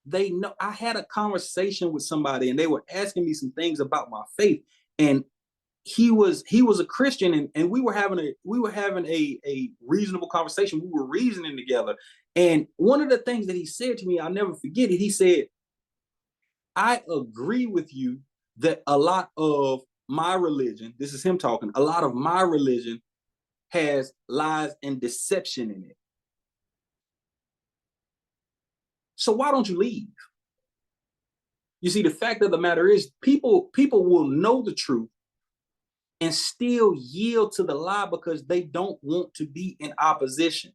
They know. I had a conversation with somebody and they were asking me some things about my faith, and he was a Christian, and we were having a reasonable conversation. We were reasoning together, and one of the things that he said to me, I'll never forget it. He said, I agree with you that a lot of my religion, this is him talking, a lot of my religion has lies and deception in it. So why don't you leave? You see, the fact of the matter is, people will know the truth and still yield to the lie because they don't want to be in opposition.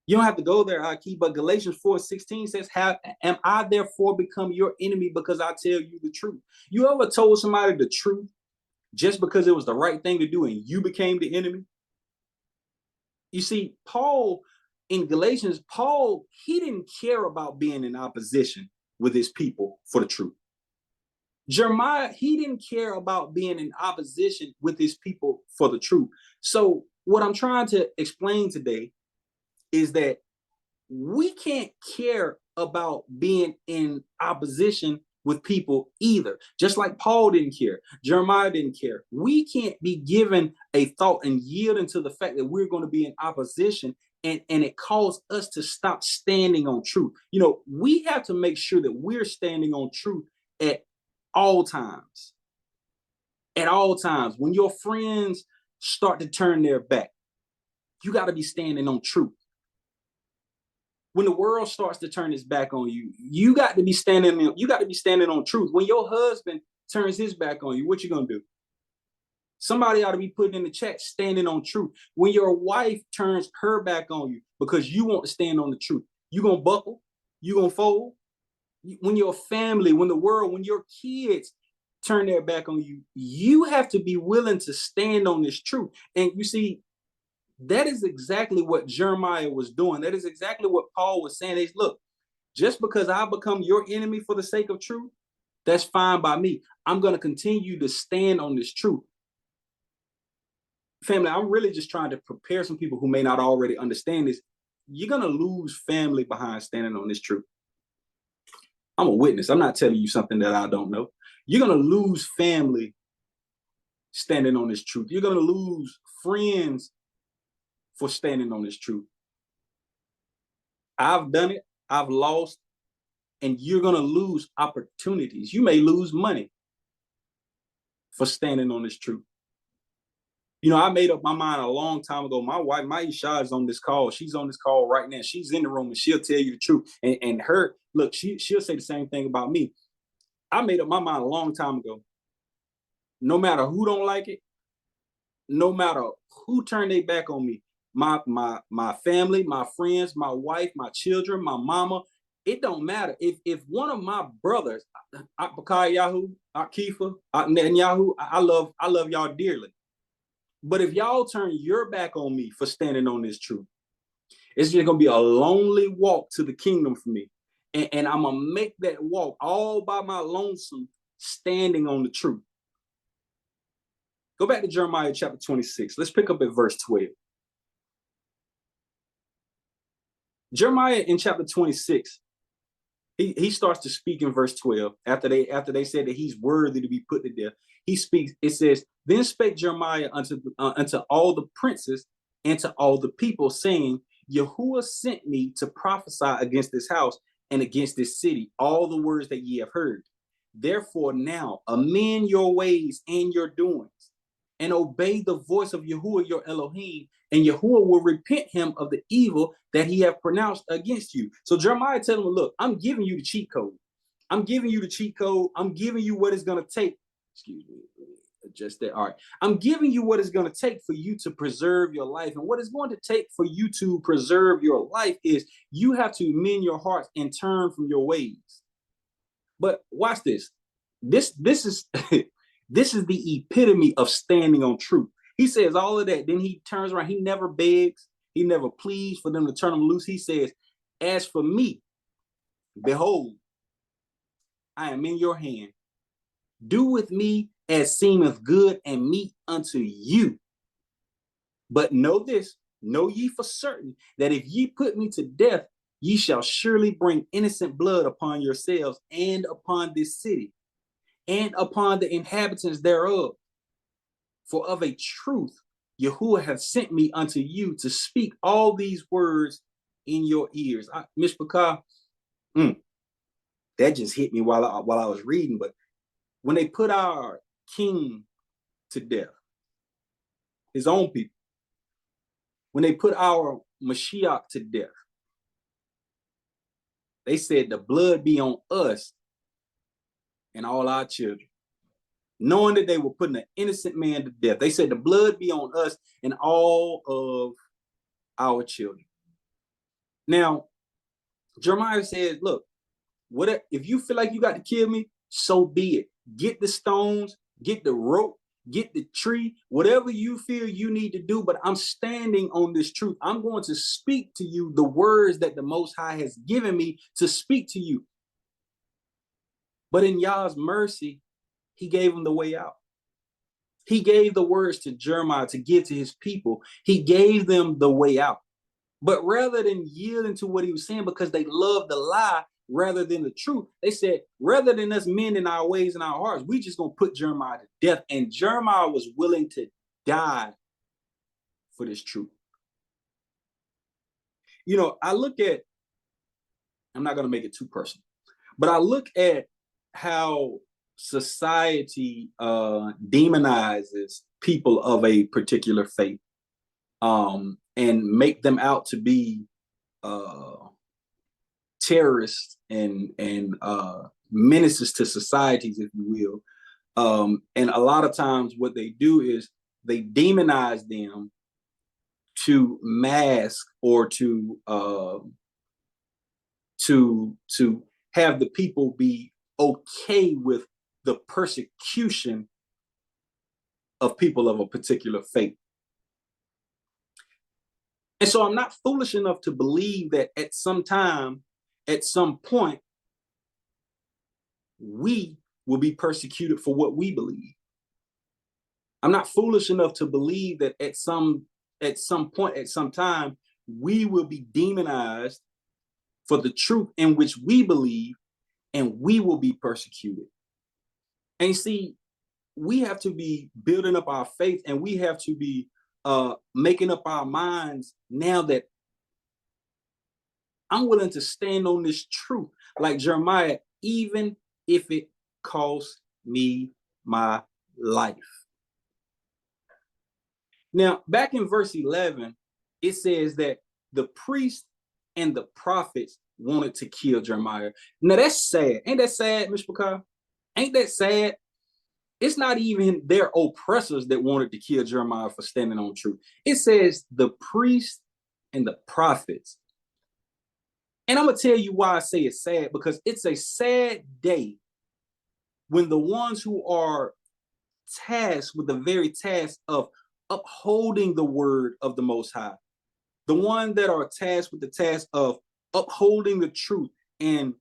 You don't have to go there, Aki, but Galatians 4:16 says, am I therefore become your enemy because I tell you the truth? You ever told somebody the truth just because it was the right thing to do and you became the enemy? You see, Paul, in Galatians, he didn't care about being in opposition with his people for the truth. Jeremiah, he didn't care about being in opposition with his people for the truth. So what I'm trying to explain today is that we can't care about being in opposition with people either. Just like Paul didn't care, Jeremiah didn't care. We can't be given a thought and yielding to the fact that we're going to be in opposition, and it calls us to stop standing on truth. We have to make sure that we're standing on truth at all times. At all times. When your friends start to turn their back, you got to be standing on truth. When the world starts to turn its back on you, you got to be standing on truth. When your husband turns his back on you, what you gonna do? Somebody ought to be putting in the chat, standing on truth. When your wife turns her back on you because you want to stand on the truth, you gonna buckle? You gonna fold? When your family, when the world, when your kids turn their back on you, you have to be willing to stand on this truth. And you see, that is exactly what Jeremiah was doing. That is exactly what Paul was saying. Is, look, just because I become your enemy for the sake of truth, that's fine by me. I'm going to continue to stand on this truth. Family, I'm really just trying to prepare some people who may not already understand this. You're going to lose family behind standing on this truth. I'm a witness. I'm not telling you something that I don't know. You're going to lose family standing on this truth. You're going to lose friends for standing on this truth. I've done it. I've lost. And you're going to lose opportunities. You may lose money for standing on this truth. I made up my mind a long time ago. My wife, my Yashar'El, is on this call. She's on this call right now. She's in the room and she'll tell you the truth. And her, look, she'll say the same thing about me. I made up my mind a long time ago. No matter who don't like it, no matter who turned their back on me, my family, my friends, my wife, my children, my mama, it don't matter. If one of my brothers, Yahu, Akifa, Netanyahu, I love y'all dearly. But if y'all turn your back on me for standing on this truth, it's just gonna be a lonely walk to the kingdom for me. And I'm gonna make that walk all by my lonesome, standing on the truth. Go back to Jeremiah chapter 26. Let's pick up at verse 12. Jeremiah in chapter 26, he starts to speak in verse 12. After they said that he's worthy to be put to death, he speaks. It says, then spake Jeremiah unto all the princes and to all the people, saying, Yahuwah sent me to prophesy against this house and against this city, all the words that ye have heard. Therefore now amend your ways and your doings, and obey the voice of Yahuwah your Elohim, and Yahuwah will repent him of the evil that he have pronounced against you. So Jeremiah telling him, look, I'm giving you the cheat code. I'm giving you the cheat code. I'm giving you what it's going to take. Excuse me. Adjust that. All right. I'm giving you what it's going to take for you to preserve your life. And what it's going to take for you to preserve your life is you have to amend your hearts and turn from your ways. But watch this. This is this is the epitome of standing on truth. He says all of that. Then he turns around. He never begs. He never pleads for them to turn him loose. He says, as for me, behold, I am in your hand. Do with me as seemeth good and meet unto you. But know this, know ye for certain, that if ye put me to death, ye shall surely bring innocent blood upon yourselves and upon this city, and upon the inhabitants thereof. For of a truth, Yahuwah hath sent me unto you to speak all these words in your ears. Mishpachah, that just hit me while I was reading. But when they put our king to death, his own people, when they put our Mashiach to death, they said the blood be on us and all our children. Knowing that they were putting an innocent man to death, they said the blood be on us and all of our children. Now, Jeremiah says, look, whatever, if you feel like you got to kill me, so be it. Get the stones, get the rope, get the tree, whatever you feel you need to do, but I'm standing on this truth. I'm going to speak to you the words that the Most High has given me to speak to you. But in Yah's mercy, he gave him the way out. He gave the words to Jeremiah to give to his people. He gave them the way out. But rather than yielding to what he was saying, because they loved the lie rather than the truth, they said, rather than us mending our ways and our hearts, we just going to put Jeremiah to death. And Jeremiah was willing to die for this truth. You know, I look at, I'm not going to make it too personal, but I look at how society demonizes people of a particular faith, and make them out to be terrorists and menaces to societies, if you will. And a lot of times what they do is they demonize them to mask or to have the people be okay with the persecution of people of a particular faith. And so I'm not foolish enough to believe that at some time, at some point, we will be persecuted for what we believe. I'm not foolish enough to believe that at some point, at some time, we will be demonized for the truth in which we believe, and we will be persecuted. And you see, we have to be building up our faith, and we have to be making up our minds now that I'm willing to stand on this truth like Jeremiah, even if it costs me my life. Now, back in verse 11, it says that the priests and the prophets wanted to kill Jeremiah. Now, that's sad. Ain't that sad, Mishpachah? Ain't that sad? It's not even their oppressors that wanted to kill Jeremiah for standing on truth. It says the priests and the prophets. And I'm going to tell you why I say it's sad, because it's a sad day when the ones who are tasked with the very task of upholding the word of the Most High, the ones that are tasked with the task of upholding the truth and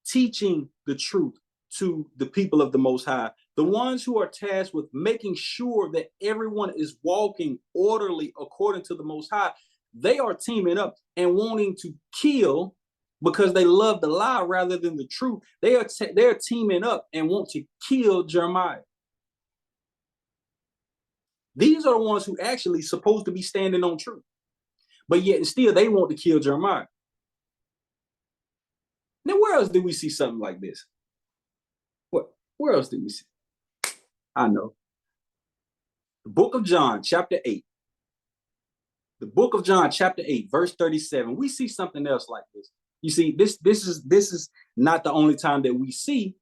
teaching the truth to the people of the Most High, the ones who are tasked with making sure that everyone is walking orderly according to the Most High, they are teaming up and wanting to kill because they love the lie rather than the truth. They're teaming up and want to kill Jeremiah. These are the ones who actually supposed to be standing on truth. But yet and still they want to kill Jeremiah. Now, where else do we see something like this? Where else do we see? I know. The book of John, chapter 8. The book of John, chapter 8, verse 37. We see something else like this. You see, this is not the only time that we see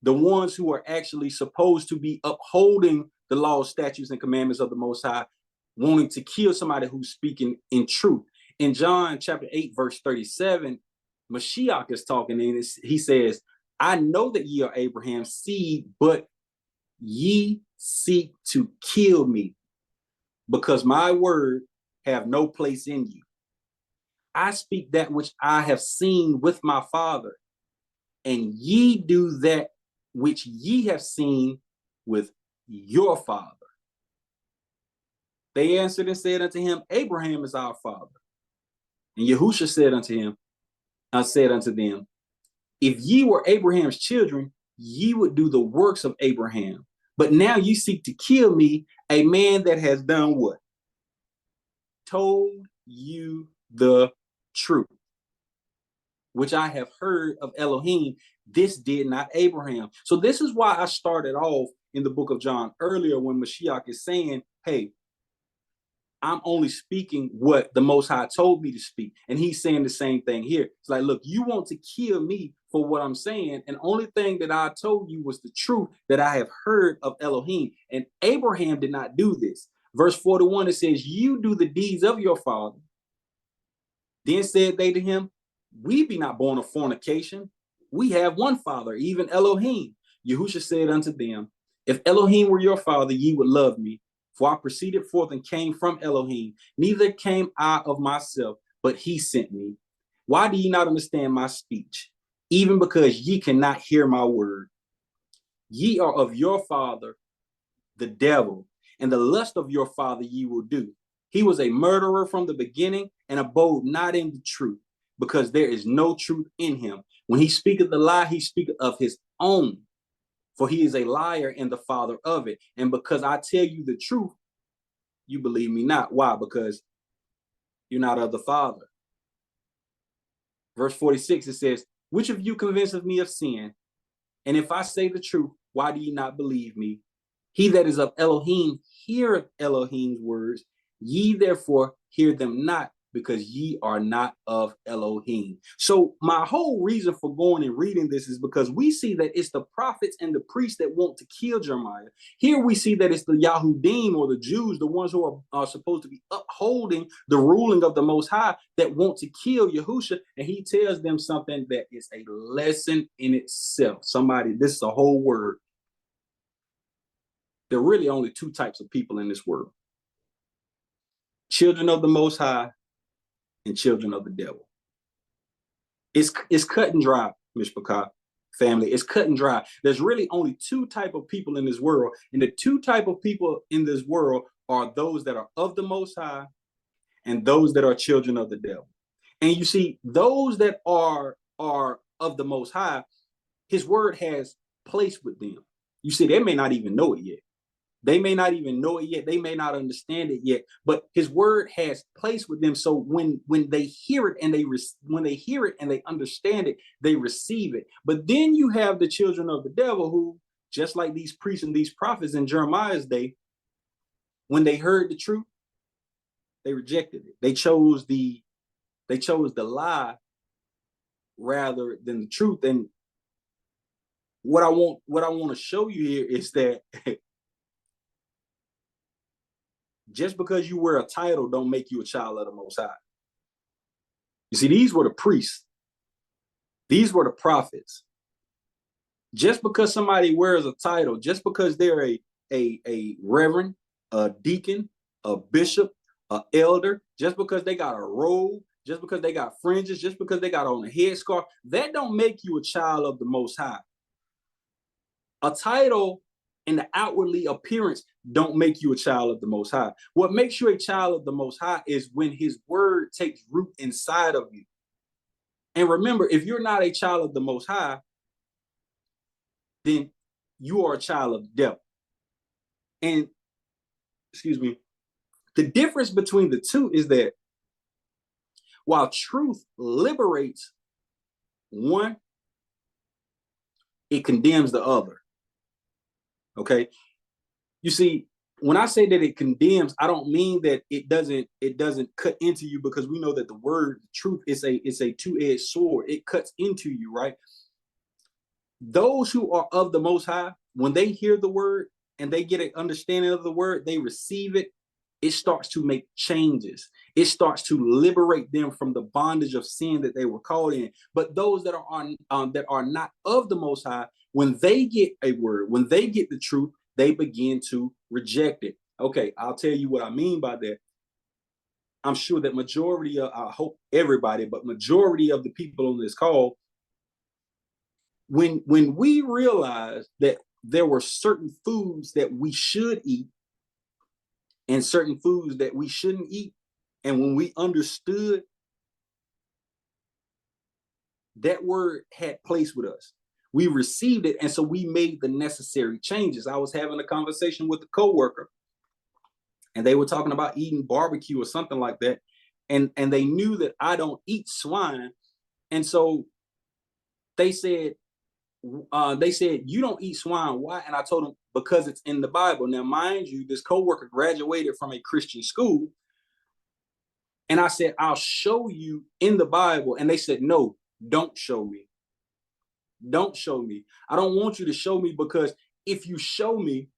the ones who are actually supposed to be upholding the law, statutes, and commandments of the Most High, wanting to kill somebody who's speaking in truth. In John chapter 8, verse 37, Mashiach is talking, and he says, I know that ye are Abraham's seed, but ye seek to kill me, because my word have no place in you. I speak that which I have seen with my Father, and ye do that which ye have seen with your father. They answered and said unto him, Abraham is our father. And Yahusha said unto him, I said unto them, if ye were Abraham's children, ye would do the works of Abraham. But now you seek to kill me, a man that has done what? Told you the truth, which I have heard of Elohim. This did not Abraham. So this is why I started off in the book of John earlier when Mashiach is saying, hey, I'm only speaking what the Most High told me to speak. And he's saying the same thing here. It's like, look, you want to kill me for what I'm saying. And only thing that I told you was the truth that I have heard of Elohim. And Abraham did not do this. Verse 41, it says, you do the deeds of your father. Then said they to him, we be not born of fornication. We have one father, even Elohim. Yahusha said unto them, if Elohim were your father, ye would love me. For I proceeded forth and came from Elohim. Neither came I of myself, but he sent me. Why do ye not understand my speech? Even because ye cannot hear my word. Ye are of your father, the devil, and the lust of your father ye will do. He was a murderer from the beginning and abode not in the truth, because there is no truth in him. When he speaketh the lie, he speaketh of his own, for he is a liar and the father of it. And because I tell you the truth, you believe me not. Why? Because you're not of the Father. Verse 46, it says, which of you convinceth me of sin? And if I say the truth, why do ye not believe me? He that is of Elohim heareth Elohim's words. Ye therefore hear them not, because ye are not of Elohim. So my whole reason for going and reading this is because we see that it's the prophets and the priests that want to kill Jeremiah. Here we see that it's the Yahudim, or the Jews, the ones who are supposed to be upholding the ruling of the Most High, that want to kill Yahusha. And he tells them something that is a lesson in itself. Somebody, this is a whole word. There are really only two types of people in this world: children of the Most High and children of the devil. It's cut and dry, Mishpachah family. It's cut and dry. There's really only two type of people in this world, and the two type of people in this world are those that are of the Most High and those that are children of the devil. And you see, those that are of the Most High, his word has place with them. You see, they may not even know it yet. They may not even know it yet. They may not understand it yet. But his word has place with them. So when they hear it and they understand it, they receive it. But then you have the children of the devil who, just like these priests and these prophets in Jeremiah's day, when they heard the truth, they rejected it. They chose the lie rather than the truth. And what I want to show you here is that just because you wear a title don't make you a child of the Most High. You see, these were the priests. These were the prophets. Just because somebody wears a title, just because they're a reverend, a deacon, a bishop, an elder, just because they got a robe, just because they got fringes, just because they got on a headscarf, that don't make you a child of the Most High. A title and the outwardly appearance don't make you a child of the Most High. What makes you a child of the Most High is when his word takes root inside of you. And remember, if you're not a child of the Most High, then you are a child of the devil. And, excuse me, the difference between the two is that While truth liberates one, it condemns the other. Okay. You see, when I say that it condemns, I don't mean that it doesn't cut into you, because we know that the word truth is a two-edged sword. It cuts into you, right? Those who are of the Most High, when they hear the word and they get an understanding of the word, they receive it. It starts to make changes. It starts to liberate them from the bondage of sin that they were caught in. But those that are not of the Most High, when they get a word, when they get the truth, they begin to reject it. Okay, I'll tell you what I mean by that. I'm sure that I hope everybody, but majority of the people on this call, when we realized that there were certain foods that we should eat and certain foods that we shouldn't eat, and when we understood, that word had place with us. We received it, and so we made the necessary changes. I was having a conversation with a coworker, and they were talking about eating barbecue or something like that, and they knew that I don't eat swine, and so they said, you don't eat swine. Why? And I told them, because it's in the Bible. Now, mind you, this coworker graduated from a Christian school, and I said, I'll show you in the Bible. And they said, no, don't show me. Don't show me. I don't want you to show me, because if you show me,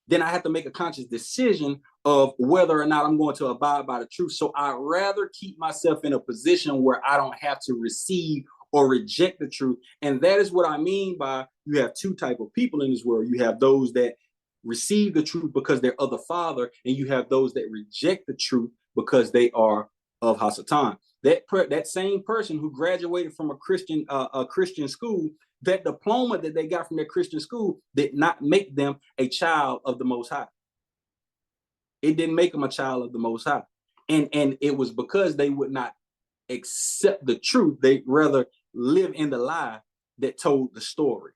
then I have to make a conscious decision of whether or not I'm going to abide by the truth. So I'd rather keep myself in a position where I don't have to receive or reject the truth. And that is what I mean by, you have two type of people in this world. You have those that receive the truth because they're of the Father, and you have those that reject the truth because they are of Hasatan. That same person who graduated from a Christian school, that diploma that they got from their Christian school did not make them a child of the Most High. It didn't make them a child of the Most High. And it was because they would not accept the truth. They rather live in the lie that told the story.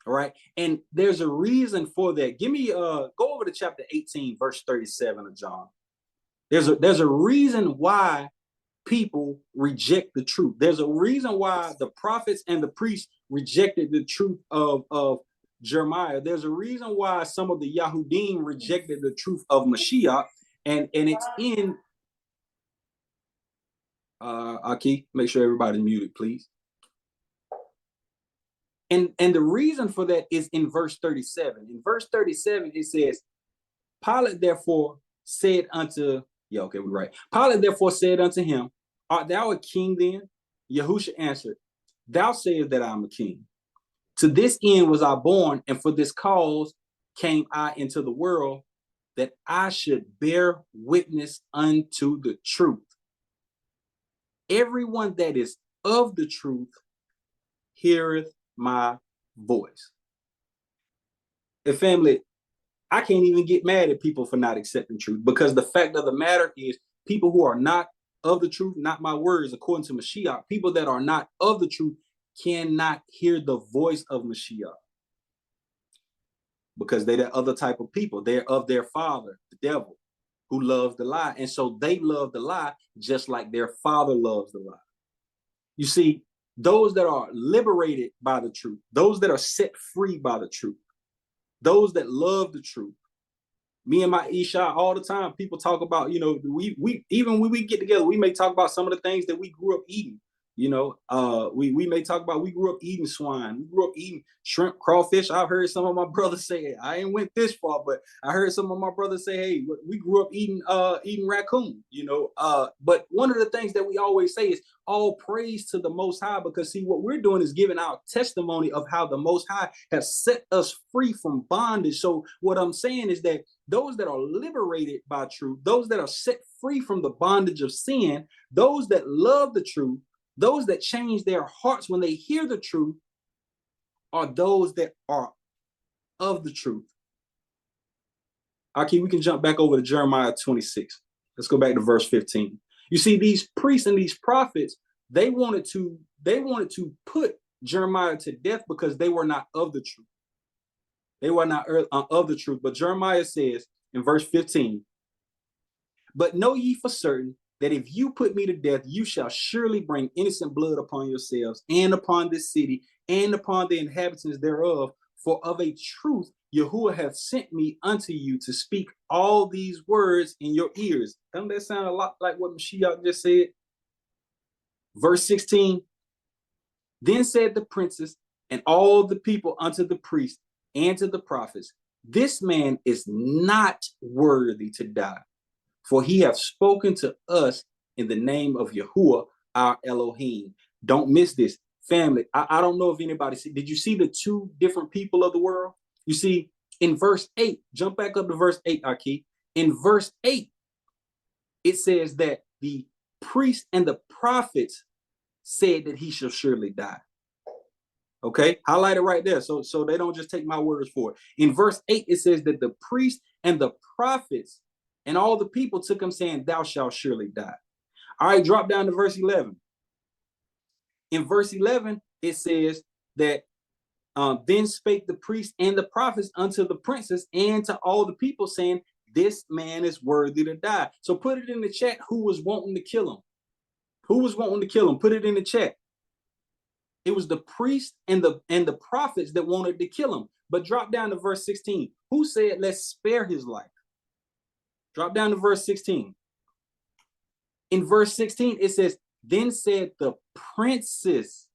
All right. And there's a reason for that. Go over to chapter 18, verse 37 of John. There's a reason why people reject the truth. There's a reason why the prophets and the priests rejected the truth of Jeremiah. There's a reason why some of the Yahudim rejected the truth of Mashiach. And it's in Aki, make sure everybody's muted, please. And the reason for that is in verse 37. In verse 37, it says, Pilate therefore said unto, we're right. Pilate therefore said unto him, art thou a king then? Yahusha answered, thou sayest that I am a king. To this end was I born, and for this cause came I into the world, that I should bear witness unto the truth. Everyone that is of the truth heareth my voice. And family, I can't even get mad at people for not accepting truth, because the fact of the matter is, people who are not of the truth, not my words, according to Mashiach, people that are not of the truth cannot hear the voice of Mashiach, because they're the other type of people. They're of their father, the devil, who loves the lie. And so they love the lie just like their father loves the lie. You see, those that are liberated by the truth, those that are set free by the truth, those that love the truth. Me and my Isha, all the time, people talk about, we even when we get together, we may talk about some of the things that we grew up eating. We may talk about, we grew up eating swine, we grew up eating shrimp, crawfish. I've heard some of my brothers say, I ain't went this far, but I heard some of my brothers say, hey, we grew up eating raccoon, but one of the things that we always say is all praise to the Most High, because see, what we're doing is giving our testimony of how the Most High has set us free from bondage. So what I'm saying is that those that are liberated by truth, those that are set free from the bondage of sin, those that love the truth, those that change their hearts when they hear the truth, are those that are of the truth. Okay, we can jump back over to Jeremiah 26. Let's go back to verse 15. You see, these priests and these prophets, they wanted to put Jeremiah to death because they were not of the truth. They were not of the truth. But Jeremiah says in verse 15, but know ye for certain that if you put me to death, you shall surely bring innocent blood upon yourselves and upon this city and upon the inhabitants thereof. For of a truth, Yahuwah hath sent me unto you to speak all these words in your ears. Doesn't that sound a lot like what Mashiach just said? Verse 16, then said the princes and all the people unto the priests and to the prophets, this man is not worthy to die, for he hath spoken to us in the name of Yahuwah, our Elohim. Don't miss this. Family, I don't know if anybody did you see the two different people of the world? You see, in verse 8, jump back up to verse 8, Aki. In verse 8, it says that the priests and the prophets said that he shall surely die. Okay, highlight it right there. So they don't just take my words for it. In verse 8, it says that the priests and the prophets and all the people took him saying, thou shalt surely die. All right, drop down to verse 11. In verse 11, it says that then spake the priests and the prophets unto the princes and to all the people, saying, this man is worthy to die. So put it in the chat who was wanting to kill him. Who was wanting to kill him? Put it in the chat. It was the priests and the prophets that wanted to kill him. But drop down to verse 16. Who said, let's spare his life? Drop down to verse 16. In verse 16, it says, then said the princes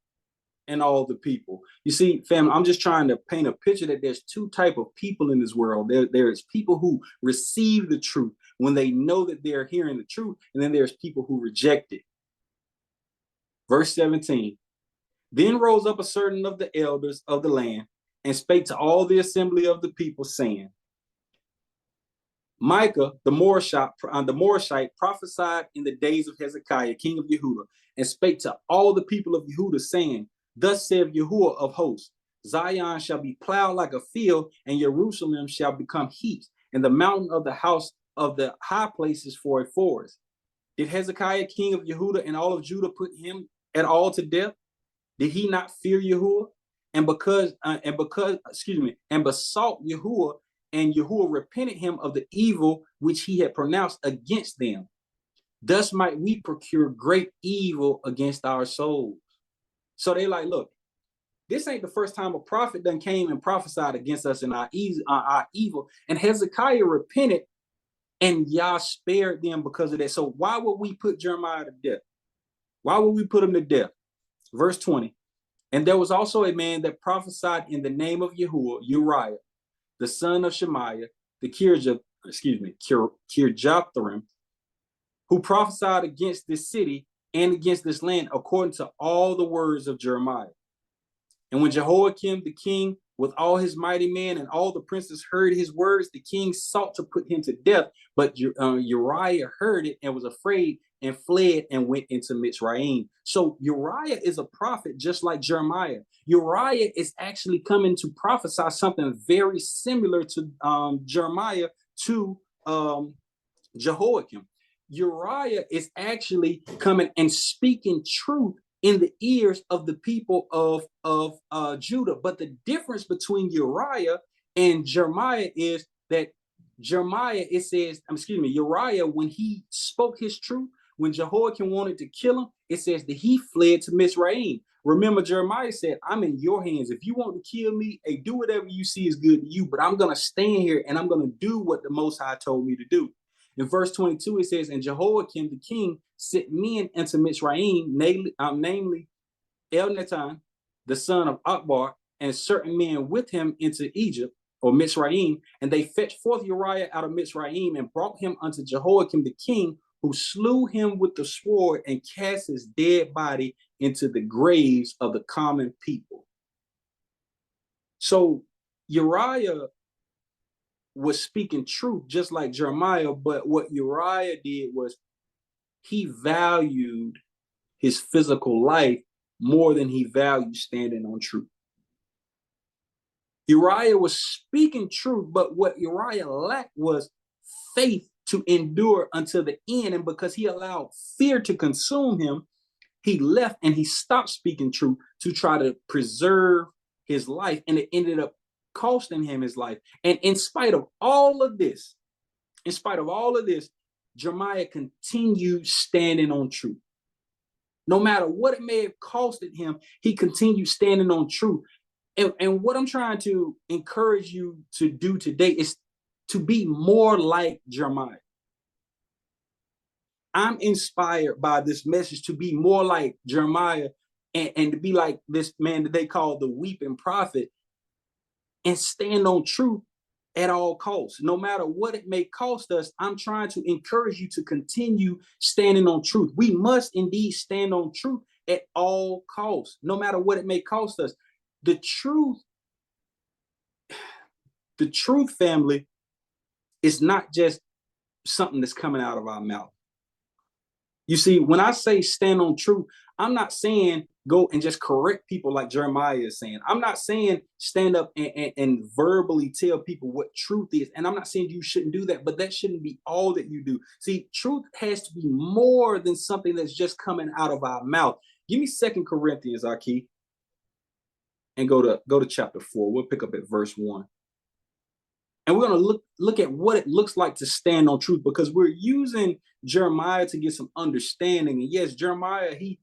and all the people. You see, family, I'm just trying to paint a picture that there's two types of people in this world. There's people who receive the truth when they know that they're hearing the truth, and then there's people who reject it. Verse 17, then rose up a certain of the elders of the land and spake to all the assembly of the people, saying, Micah, the Morashite, prophesied in the days of Hezekiah, king of Yehudah, and spake to all the people of Yehudah, saying, thus saith Yahuwah of hosts, Zion shall be plowed like a field, and Jerusalem shall become heaps, and the mountain of the house of the high places for a forest. Did Hezekiah, king of Yehudah, and all of Judah put him at all to death? Did he not fear Yahuwah? And besought Yahuwah, and Yahuwah repented him of the evil which he had pronounced against them. Thus might we procure great evil against our souls. So they like, look, this ain't the first time a prophet done came and prophesied against us in our evil. And Hezekiah repented, and Yah spared them because of that. So why would we put Jeremiah to death? Why would we put him to death? Verse 20. And there was also a man that prophesied in the name of Yahuwah, Uriah, the son of Shemaiah, the Kirjatharim, who prophesied against this city and against this land according to all the words of Jeremiah. And when Jehoiakim the king with all his mighty men and all the princes heard his words, the king sought to put him to death, but Uriah heard it and was afraid and fled and went into Mitzrayim. So Uriah is a prophet just like Jeremiah. Uriah is actually coming to prophesy something very similar to Jeremiah to Jehoiakim. Uriah is actually coming and speaking truth in the ears of the people of Judah. But the difference between Uriah and Jeremiah is that Uriah, when he spoke his truth, when Jehoiakim wanted to kill him, it says that he fled to Mitzrayim. Remember, Jeremiah said, I'm in your hands. If you want to kill me, hey, do whatever you see is good to you, but I'm going to stand here and I'm going to do what the Most High told me to do. In verse 22, it says, and Jehoiakim the king sent men into Mitzrayim, namely Netan, the son of Akbar, and certain men with him into Egypt, or Mitzrayim, and they fetched forth Uriah out of Mitzrayim and brought him unto Jehoiakim the king, who slew him with the sword and cast his dead body into the graves of the common people. So Uriah was speaking truth just like Jeremiah, but what Uriah did was he valued his physical life more than he valued standing on truth. Uriah was speaking truth, but what Uriah lacked was faith to endure until the end. And because he allowed fear to consume him, he left and he stopped speaking truth to try to preserve his life. And it ended up costing him his life. And in spite of all of this, Jeremiah continued standing on truth. No matter what it may have costed him, he continued standing on truth. And what I'm trying to encourage you to do today is to be more like Jeremiah. I'm inspired by this message to be more like Jeremiah and to be like this man that they call the weeping prophet and stand on truth at all costs. No matter what it may cost us, I'm trying to encourage you to continue standing on truth. We must indeed stand on truth at all costs, no matter what it may cost us. The truth, family, is not just something that's coming out of our mouth. You see, when I say stand on truth, I'm not saying go and just correct people like Jeremiah is saying. I'm not saying stand up and verbally tell people what truth is. And I'm not saying you shouldn't do that, but that shouldn't be all that you do. See, truth has to be more than something that's just coming out of our mouth. Give me 2 Corinthians, Aki, and go to chapter 4. We'll pick up at verse 1. And we're going to look at what it looks like to stand on truth, because we're using Jeremiah to get some understanding. And yes, Jeremiah, he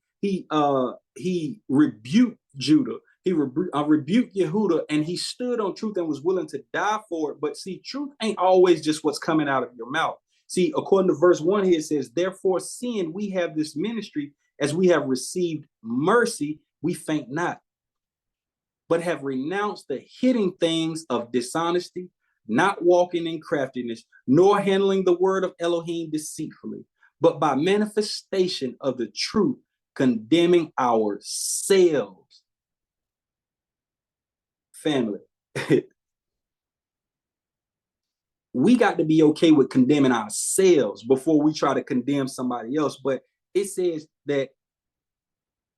rebuked Judah. He rebuked Yehuda, and he stood on truth and was willing to die for it. But see, truth ain't always just what's coming out of your mouth. See, according to verse 1 here, it says, therefore, seeing we have this ministry, as we have received mercy, we faint not, but have renounced the hidden things of dishonesty, not walking in craftiness, nor handling the word of Elohim deceitfully, but by manifestation of the truth, condemning ourselves. Family, we got to be okay with condemning ourselves before we try to condemn somebody else. But it says that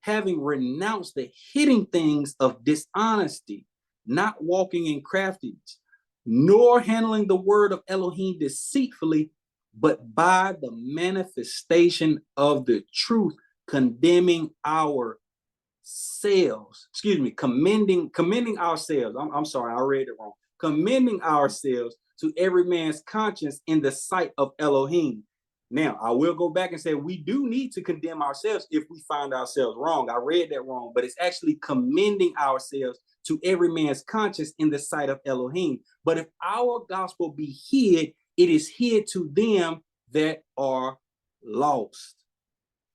having renounced the hidden things of dishonesty, not walking in craftiness, nor handling the word of Elohim deceitfully, but by the manifestation of the truth, condemning ourselves. Commending ourselves. I'm sorry, I read it wrong. Commending ourselves to every man's conscience in the sight of Elohim. Now, I will go back and say we do need to condemn ourselves if we find ourselves wrong. I read that wrong, but it's actually commending ourselves to every man's conscience in the sight of Elohim. But if our gospel be hid, it is hid to them that are lost.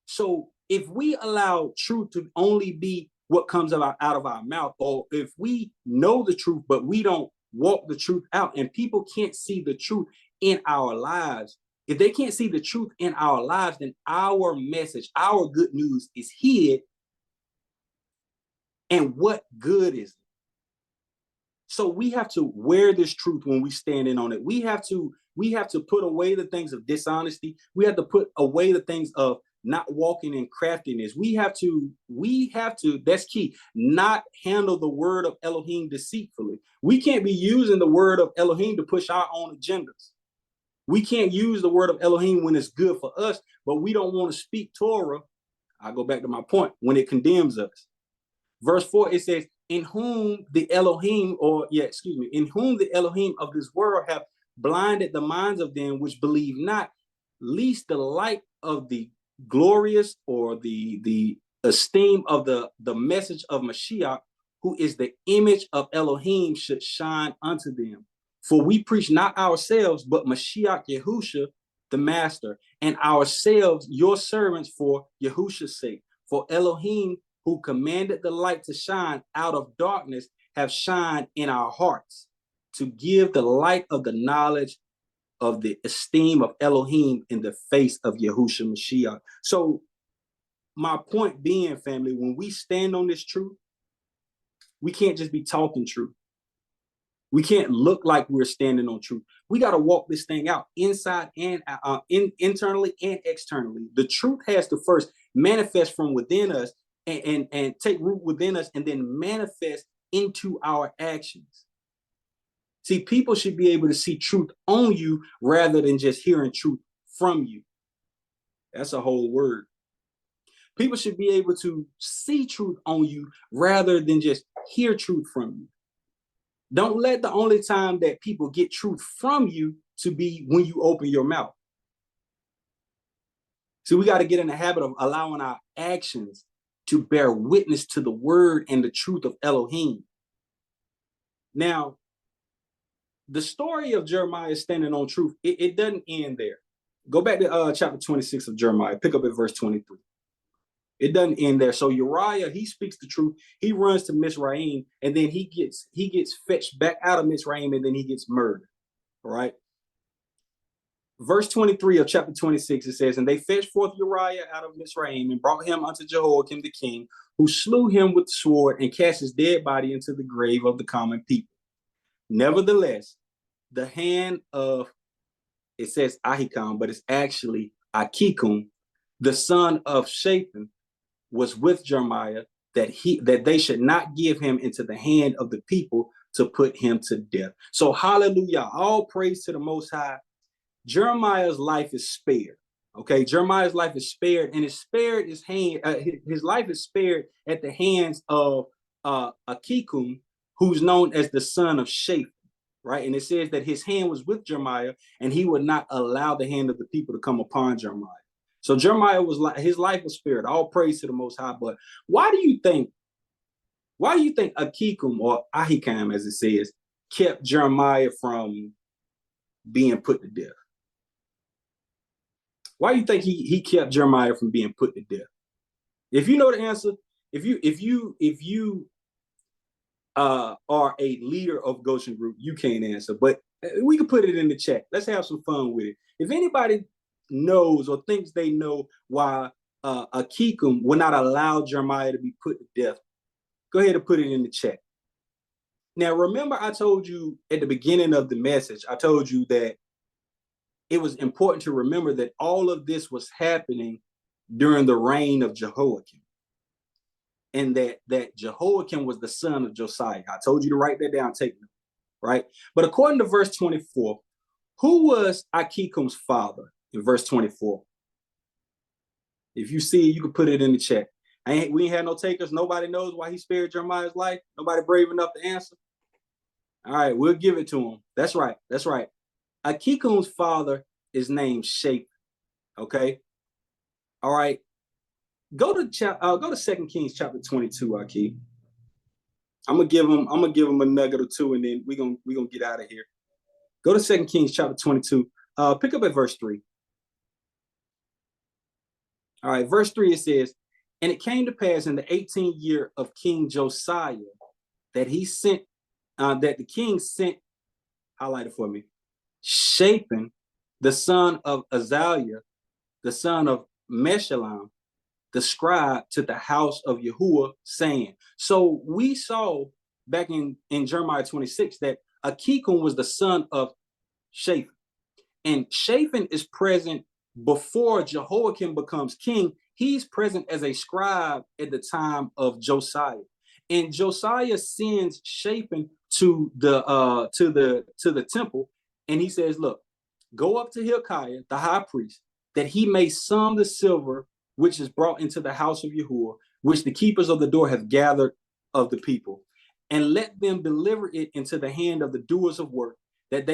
So if we allow truth to only be what comes out of our mouth, or if we know the truth, but we don't walk the truth out, and people can't see the truth in our lives, if they can't see the truth in our lives, then our message, our good news is hid. And what good is it? So we have to wear this truth when we stand in on it. We have to put away the things of dishonesty. We have to put away the things of not walking in craftiness. We have to, that's key, not handle the word of Elohim deceitfully. We can't be using the word of Elohim to push our own agendas. We can't use the word of Elohim when it's good for us, but we don't want to speak Torah. I go back to my point, when it condemns us. Verse 4, it says, in whom the Elohim of this world have blinded the minds of them which believe not, lest the light of the glorious, or the esteem of the message of Mashiach, who is the image of Elohim, should shine unto them. For we preach not ourselves, but Mashiach Yahusha, the master, and ourselves your servants for Yahusha's sake. For Elohim, who commanded the light to shine out of darkness, have shined in our hearts, to give the light of the knowledge of the esteem of Elohim in the face of Yahusha Mashiach. So my point being, family, when we stand on this truth, we can't just be talking truth. We can't look like we're standing on truth. We got to walk this thing out inside and internally and externally. The truth has to first manifest from within us and take root within us, and then manifest into our actions. See, people should be able to see truth on you rather than just hearing truth from you. That's a whole word. People should be able to see truth on you rather than just hear truth from you. Don't let the only time that people get truth from you to be when you open your mouth. See, we got to get in the habit of allowing our actions to bear witness to the word and the truth of Elohim. Now, the story of Jeremiah standing on truth, it doesn't end there. Go back to chapter 26 of Jeremiah, pick up at verse 23. It doesn't end there. So Uriah, he speaks the truth. He runs to Mizraim, and then he gets fetched back out of Mizraim, and then he gets murdered. All right. Verse 23 of chapter 26, it says, and they fetched forth Uriah out of Mizraim and brought him unto Jehoiakim the king, who slew him with the sword and cast his dead body into the grave of the common people. Nevertheless, the hand of, it says Ahikam, but it's actually Akikum, the son of Shaphan, was with Jeremiah, that they should not give him into the hand of the people to put him to death. So hallelujah, all praise to the Most High. Jeremiah's life is spared. Okay, Jeremiah's life is spared, and his life is spared at the hands of Akikum, who's known as the son of Shaphan. Right, and it says that his hand was with Jeremiah, and he would not allow the hand of the people to come upon Jeremiah. So Jeremiah his life was spared. All praise to the Most High. But why do you think Akikum, or Ahikam, as it says, kept Jeremiah from being put to death? Why do you think he kept Jeremiah from being put to death? If you know the answer, if you are a leader of Goshen Group, you can't answer, but we can put it in the chat. Let's have some fun with it. If anybody knows or thinks they know why Akikum would not allow Jeremiah to be put to death, go ahead and put it in the chat. Now, remember, I told you at the beginning of the message, I told you that it was important to remember that all of this was happening during the reign of Jehoiakim, and that Jehoiakim was the son of Josiah. I told you to write that down, take note, right? But according to verse 24, who was Akikum's father in verse 24? If you see it, you can put it in the chat. We ain't had no takers. Nobody knows why he spared Jeremiah's life. Nobody brave enough to answer. All right, we'll give it to him. That's right. That's right. Akikum's father is named Shaphan. Okay. All right. Go to 2 Kings chapter 22, Aki. I'm gonna give him a nugget or two, and then we're gonna get out of here. Go to 2 Kings chapter 22. Pick up at verse 3. All right, verse 3, it says, and it came to pass in the 18th year of King Josiah that the king sent, highlight it for me, Shaphan, the son of Azaliah, the son of Meshullam, the scribe, to the house of Yahuwah, saying. So we saw back in Jeremiah 26 that Akikum was the son of Shaphan. And Shaphan is present before Jehoiakim becomes king. He's present as a scribe at the time of Josiah. And Josiah sends Shaphan to the temple, and he says, look, go up to Hilkiah, the high priest, that he may sum the silver which is brought into the house of Yahuwah, which the keepers of the door have gathered of the people, and let them deliver it into the hand of the doers of work, that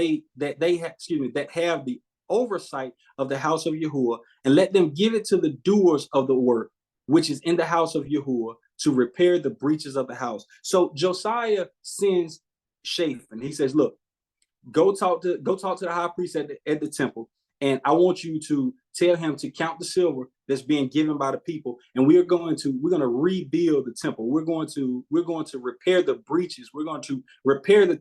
have the oversight of the house of Yahuwah, and let them give it to the doers of the work, which is in the house of Yahuwah, to repair the breaches of the house. So Josiah sends Shaphan. He says, look, go talk to the high priest at the temple, and I want you to tell him to count the silver that's being given by the people, and we're going to rebuild the temple. We're going to repair the breaches. We're going to repair the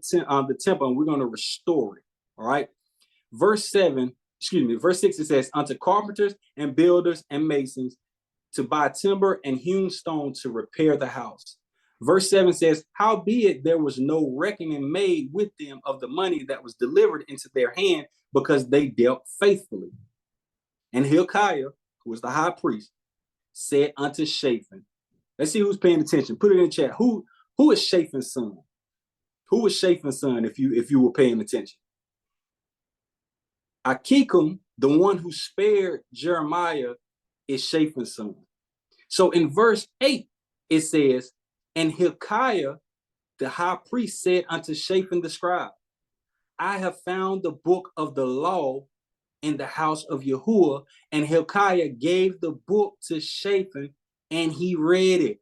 temple, and we're going to restore it. All right. Verse 6, it says, unto carpenters and builders and masons to buy timber and hewn stone to repair the house. Verse 7 says, howbeit there was no reckoning made with them of the money that was delivered into their hand, because they dealt faithfully. And Hilkiah, who was the high priest, said unto Shaphan, let's see who's paying attention. Put it in the chat. Who is Shaphan's son? Who is Shaphan's son, if you were paying attention? Akikum, the one who spared Jeremiah, is Shaphan's son. So in verse 8, it says, and Hilkiah, the high priest, said unto Shaphan the scribe, I have found the book of the law in the house of Yahuwah, and Hilkiah gave the book to Shaphan, and he read it.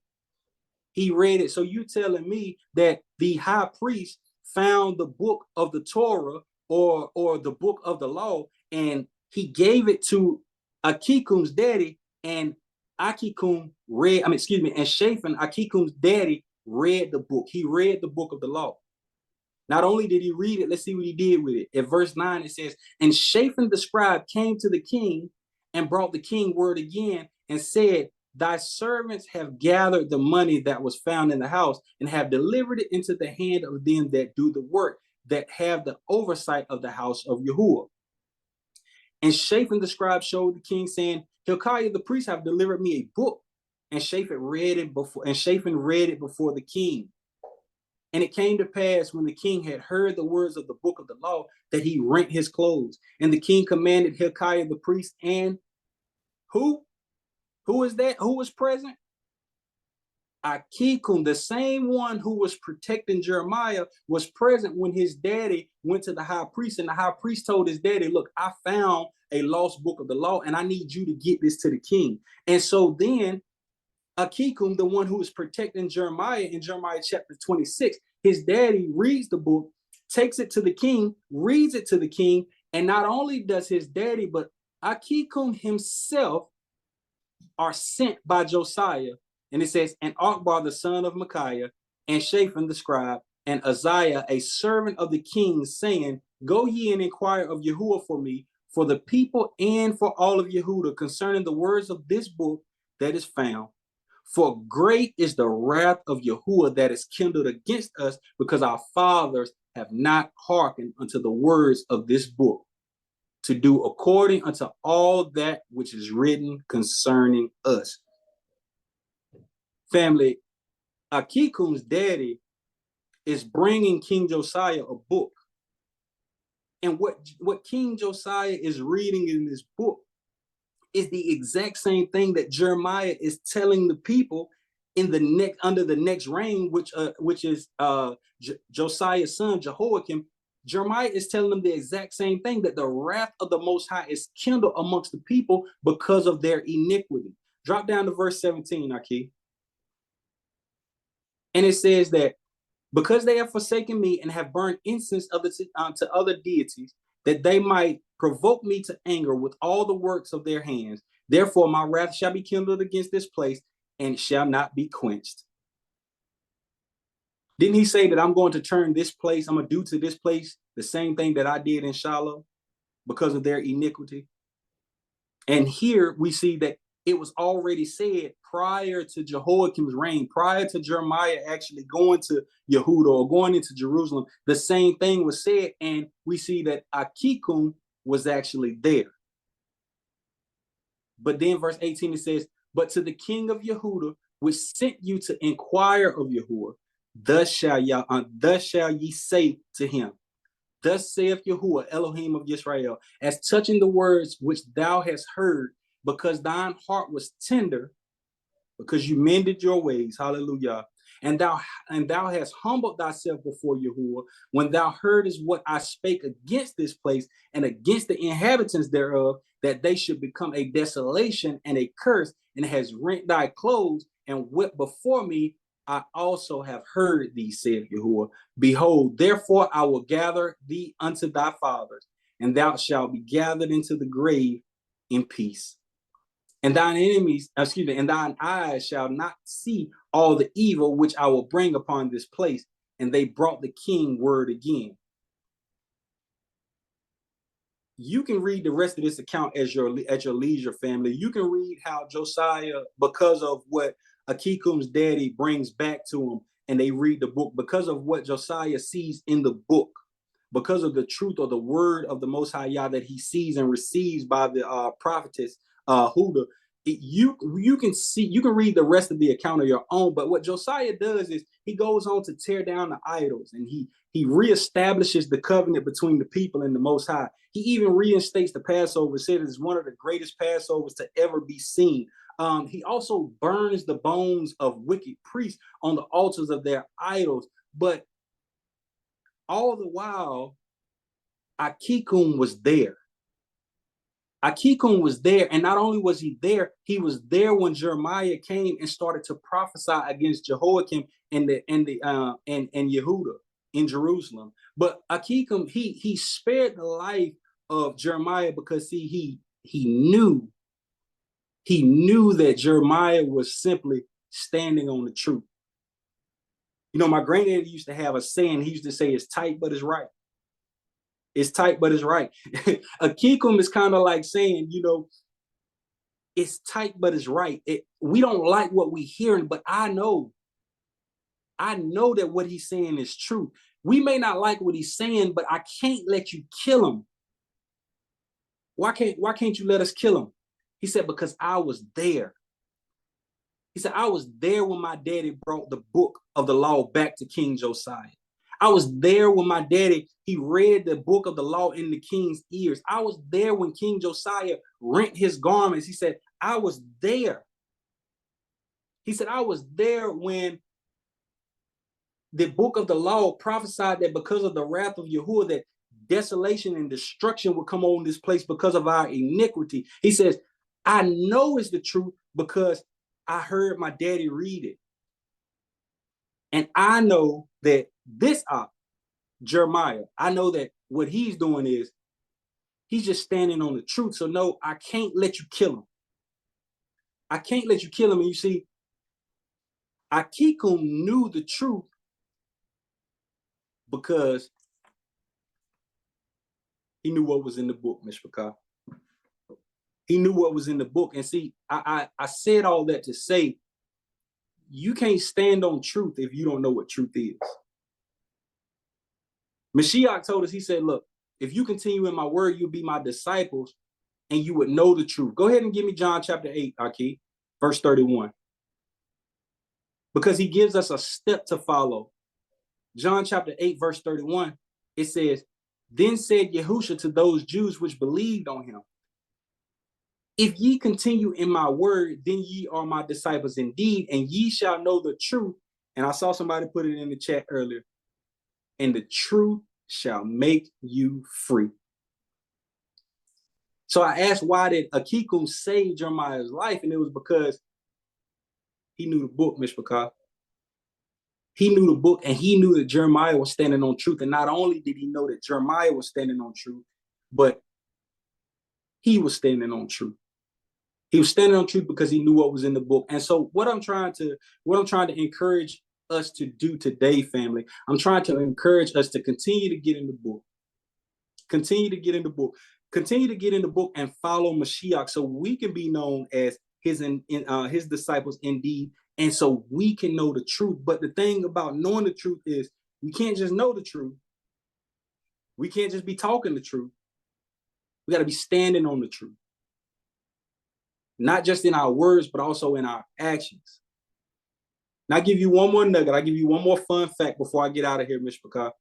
He read it. So you telling me that the high priest found the book of the Torah or the book of the law, and he gave it to Akikum's daddy, and Akikum read, and Shaphan, Akikum's daddy, read the book. He read the book of the law. Not only did he read it, let's see what he did with it. At verse 9, it says, and Shaphan the scribe came to the king and brought the king word again and said, thy servants have gathered the money that was found in the house and have delivered it into the hand of them that do the work, that have the oversight of the house of Yahuwah. And Shaphan the scribe showed the king, saying, Hilkiah the priest have delivered me a book. And Shaphan read it before the king. And it came to pass when the king had heard the words of the book of the law that he rent his clothes. And the king commanded Hilkiah the priest, and who? Who is that? Who was present? Akikum, the same one who was protecting Jeremiah, was present when his daddy went to the high priest. And the high priest told his daddy, look, I found a lost book of the law, and I need you to get this to the king. And so then Akikum, the one who is protecting Jeremiah in Jeremiah chapter 26, his daddy reads the book, takes it to the king, reads it to the king, and not only does his daddy, but Akikum himself are sent by Josiah. And it says, and Akbar, the son of Micaiah, and Shaphan the scribe, and Uzziah, a servant of the king, saying, go ye and inquire of Yahuwah for me, for the people and for all of Yehudah, concerning the words of this book that is found. For great is the wrath of Yahuwah that is kindled against us, because our fathers have not hearkened unto the words of this book, to do according unto all that which is written concerning us. Family, Akikum's daddy is bringing King Josiah a book. And what King Josiah is reading in this book is the exact same thing that Jeremiah is telling the people in the under the next reign, which is Josiah's son Jehoiakim. Jeremiah is telling them the exact same thing, that the wrath of the Most High is kindled amongst the people because of their iniquity. Drop down to verse 17, Aki. And it says that because they have forsaken me and have burned incense to other deities, that they might provoke me to anger with all the works of their hands. Therefore, my wrath shall be kindled against this place, and shall not be quenched. Didn't he say that I'm going to turn this place, I'm going to do to this place the same thing that I did in Shiloh because of their iniquity? And here we see that it was already said prior to Jehoiakim's reign, prior to Jeremiah actually going to Yehudah or going into Jerusalem. The same thing was said, and we see that Akikum was actually there. But then verse 18, it says, but to the king of Yehudah, which sent you to inquire of Yahuwah, thus shall ye say to him, thus saith Yahuwah, Elohim of Yashar'El, as touching the words which thou hast heard, because thine heart was tender, because you mended your ways, hallelujah, and thou hast humbled thyself before Yahuwah, when thou heardest what I spake against this place and against the inhabitants thereof, that they should become a desolation and a curse, and has rent thy clothes and wept before me. I also have heard thee, saith Yahuwah. Behold, therefore I will gather thee unto thy fathers, and thou shalt be gathered into the grave in peace. And thine eyes shall not see all the evil which I will bring upon this place. And they brought the king word again. You can read the rest of this account at your leisure, family. You can read how Josiah, because of what Akikum's daddy brings back to him, and they read the book, because of what Josiah sees in the book, because of the truth or the word of the Most High Yah that he sees and receives by the prophetess Huda. You can read the rest of the account on your own. But what Josiah does is he goes on to tear down the idols, and he reestablishes the covenant between the people and the Most High. He even reinstates the Passover, said it's one of the greatest Passovers to ever be seen. He also burns the bones of wicked priests on the altars of their idols. But all the while, Akikum was there. Akikun was there, and not only was he was there when Jeremiah came and started to prophesy against Jehoiakim and Yehuda in Jerusalem. But Akikun, he spared the life of Jeremiah because he knew that Jeremiah was simply standing on the truth. You know, my granddaddy used to have a saying. He used to say, "It's tight, but it's right." It's tight, but it's right. Akikum is kind of like saying, you know, it's tight, but it's right. We don't like what we're hearing, but I know that what he's saying is true. We may not like what he's saying, but I can't let you kill him. Why can't you let us kill him? He said, because I was there. He said, I was there when my daddy brought the book of the law back to King Josiah. I was there when my daddy, he read the book of the law in the king's ears. I was there when King Josiah rent his garments. He said, I was there. He said, I was there when the book of the law prophesied that because of the wrath of Yahuwah, that desolation and destruction would come on this place because of our iniquity. He says, I know it's the truth because I heard my daddy read it. And I know that this Jeremiah, I know that what he's doing is he's just standing on the truth. So no, I can't let you kill him. I can't let you kill him. And you see, Akikum knew the truth because he knew what was in the book, Mishpachah. He knew what was in the book. And see, I said all that to say, you can't stand on truth if you don't know what truth is. Mashiach told us, he said, look, if you continue in my word, you'll be my disciples and you would know the truth. Go ahead and give me John chapter 8, Aki, verse 31. Because he gives us a step to follow. John chapter 8, verse 31, it says, then said Yahusha to those Jews which believed on him, if ye continue in my word, then ye are my disciples indeed, and ye shall know the truth. And I saw somebody put it in the chat earlier. And the truth shall make you free. So I asked, why did Akikum save Jeremiah's life? And it was because he knew the book, Mishpachah. He knew the book, and he knew that Jeremiah was standing on truth. And not only did he know that Jeremiah was standing on truth, but he was standing on truth. He was standing on truth because he knew what was in the book. And so what I'm trying to encourage us to do today, family, I'm trying to encourage us to continue to get in the book. Continue to get in the book. Continue to get in the book and follow Mashiach so we can be known as his disciples indeed. And so we can know the truth. But the thing about knowing the truth is we can't just know the truth. We can't just be talking the truth. We got to be standing on the truth. Not just in our words, but also in our actions. Now, I'll give you one more nugget. I'll give you one more fun fact before I get out of here, Mishpachah.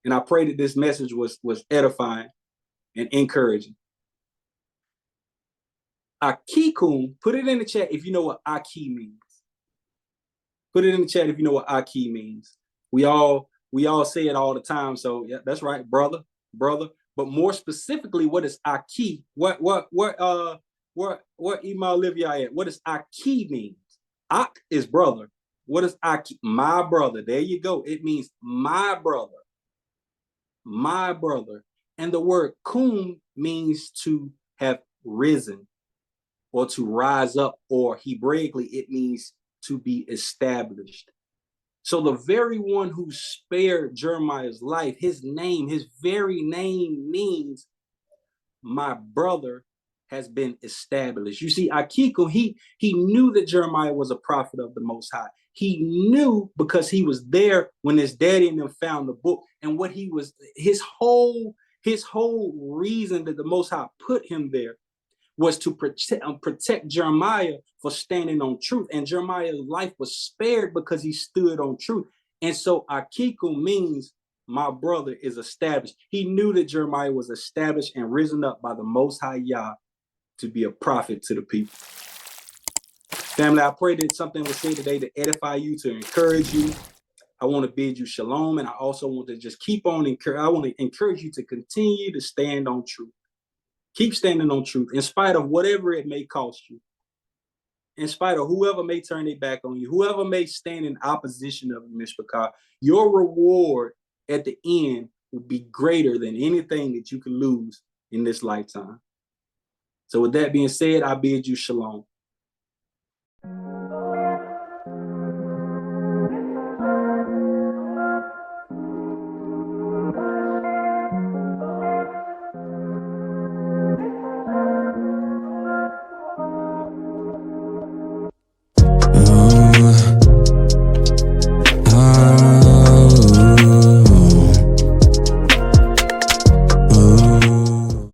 And I pray that this message was edifying and encouraging. Akikum, put it in the chat if you know what Aki means. Put it in the chat if you know what Aki means. We all say it all the time. So yeah, that's right, brother. But more specifically, what is Aki? What Ima Olivia at? What does Aki means? Ak is brother. What is Aki? My brother. There you go. It means my brother. My brother. And the word kum means to have risen or to rise up, or Hebraically, it means to be established. So the very one who spared Jeremiah's life, his very name means my brother has been established. You see, Akiku, he knew that Jeremiah was a prophet of the Most High. He knew because he was there when his daddy and them found the book, and what he was, his whole reason that the Most High put him there was to protect Jeremiah for standing on truth. And Jeremiah's life was spared because he stood on truth. And so Akiku means my brother is established. He knew that Jeremiah was established and risen up by the Most High Yah to be a prophet to the people. Family, I pray that something was said today to edify you, to encourage you. I want to bid you shalom, and I also want to just keep on I want to encourage you to continue to stand on truth. Keep standing on truth in spite of whatever it may cost you, in spite of whoever may turn their back on you, whoever may stand in opposition of you, Mishpachah. Your reward at the end will be greater than anything that you can lose in this lifetime. So with that being said, I bid you shalom.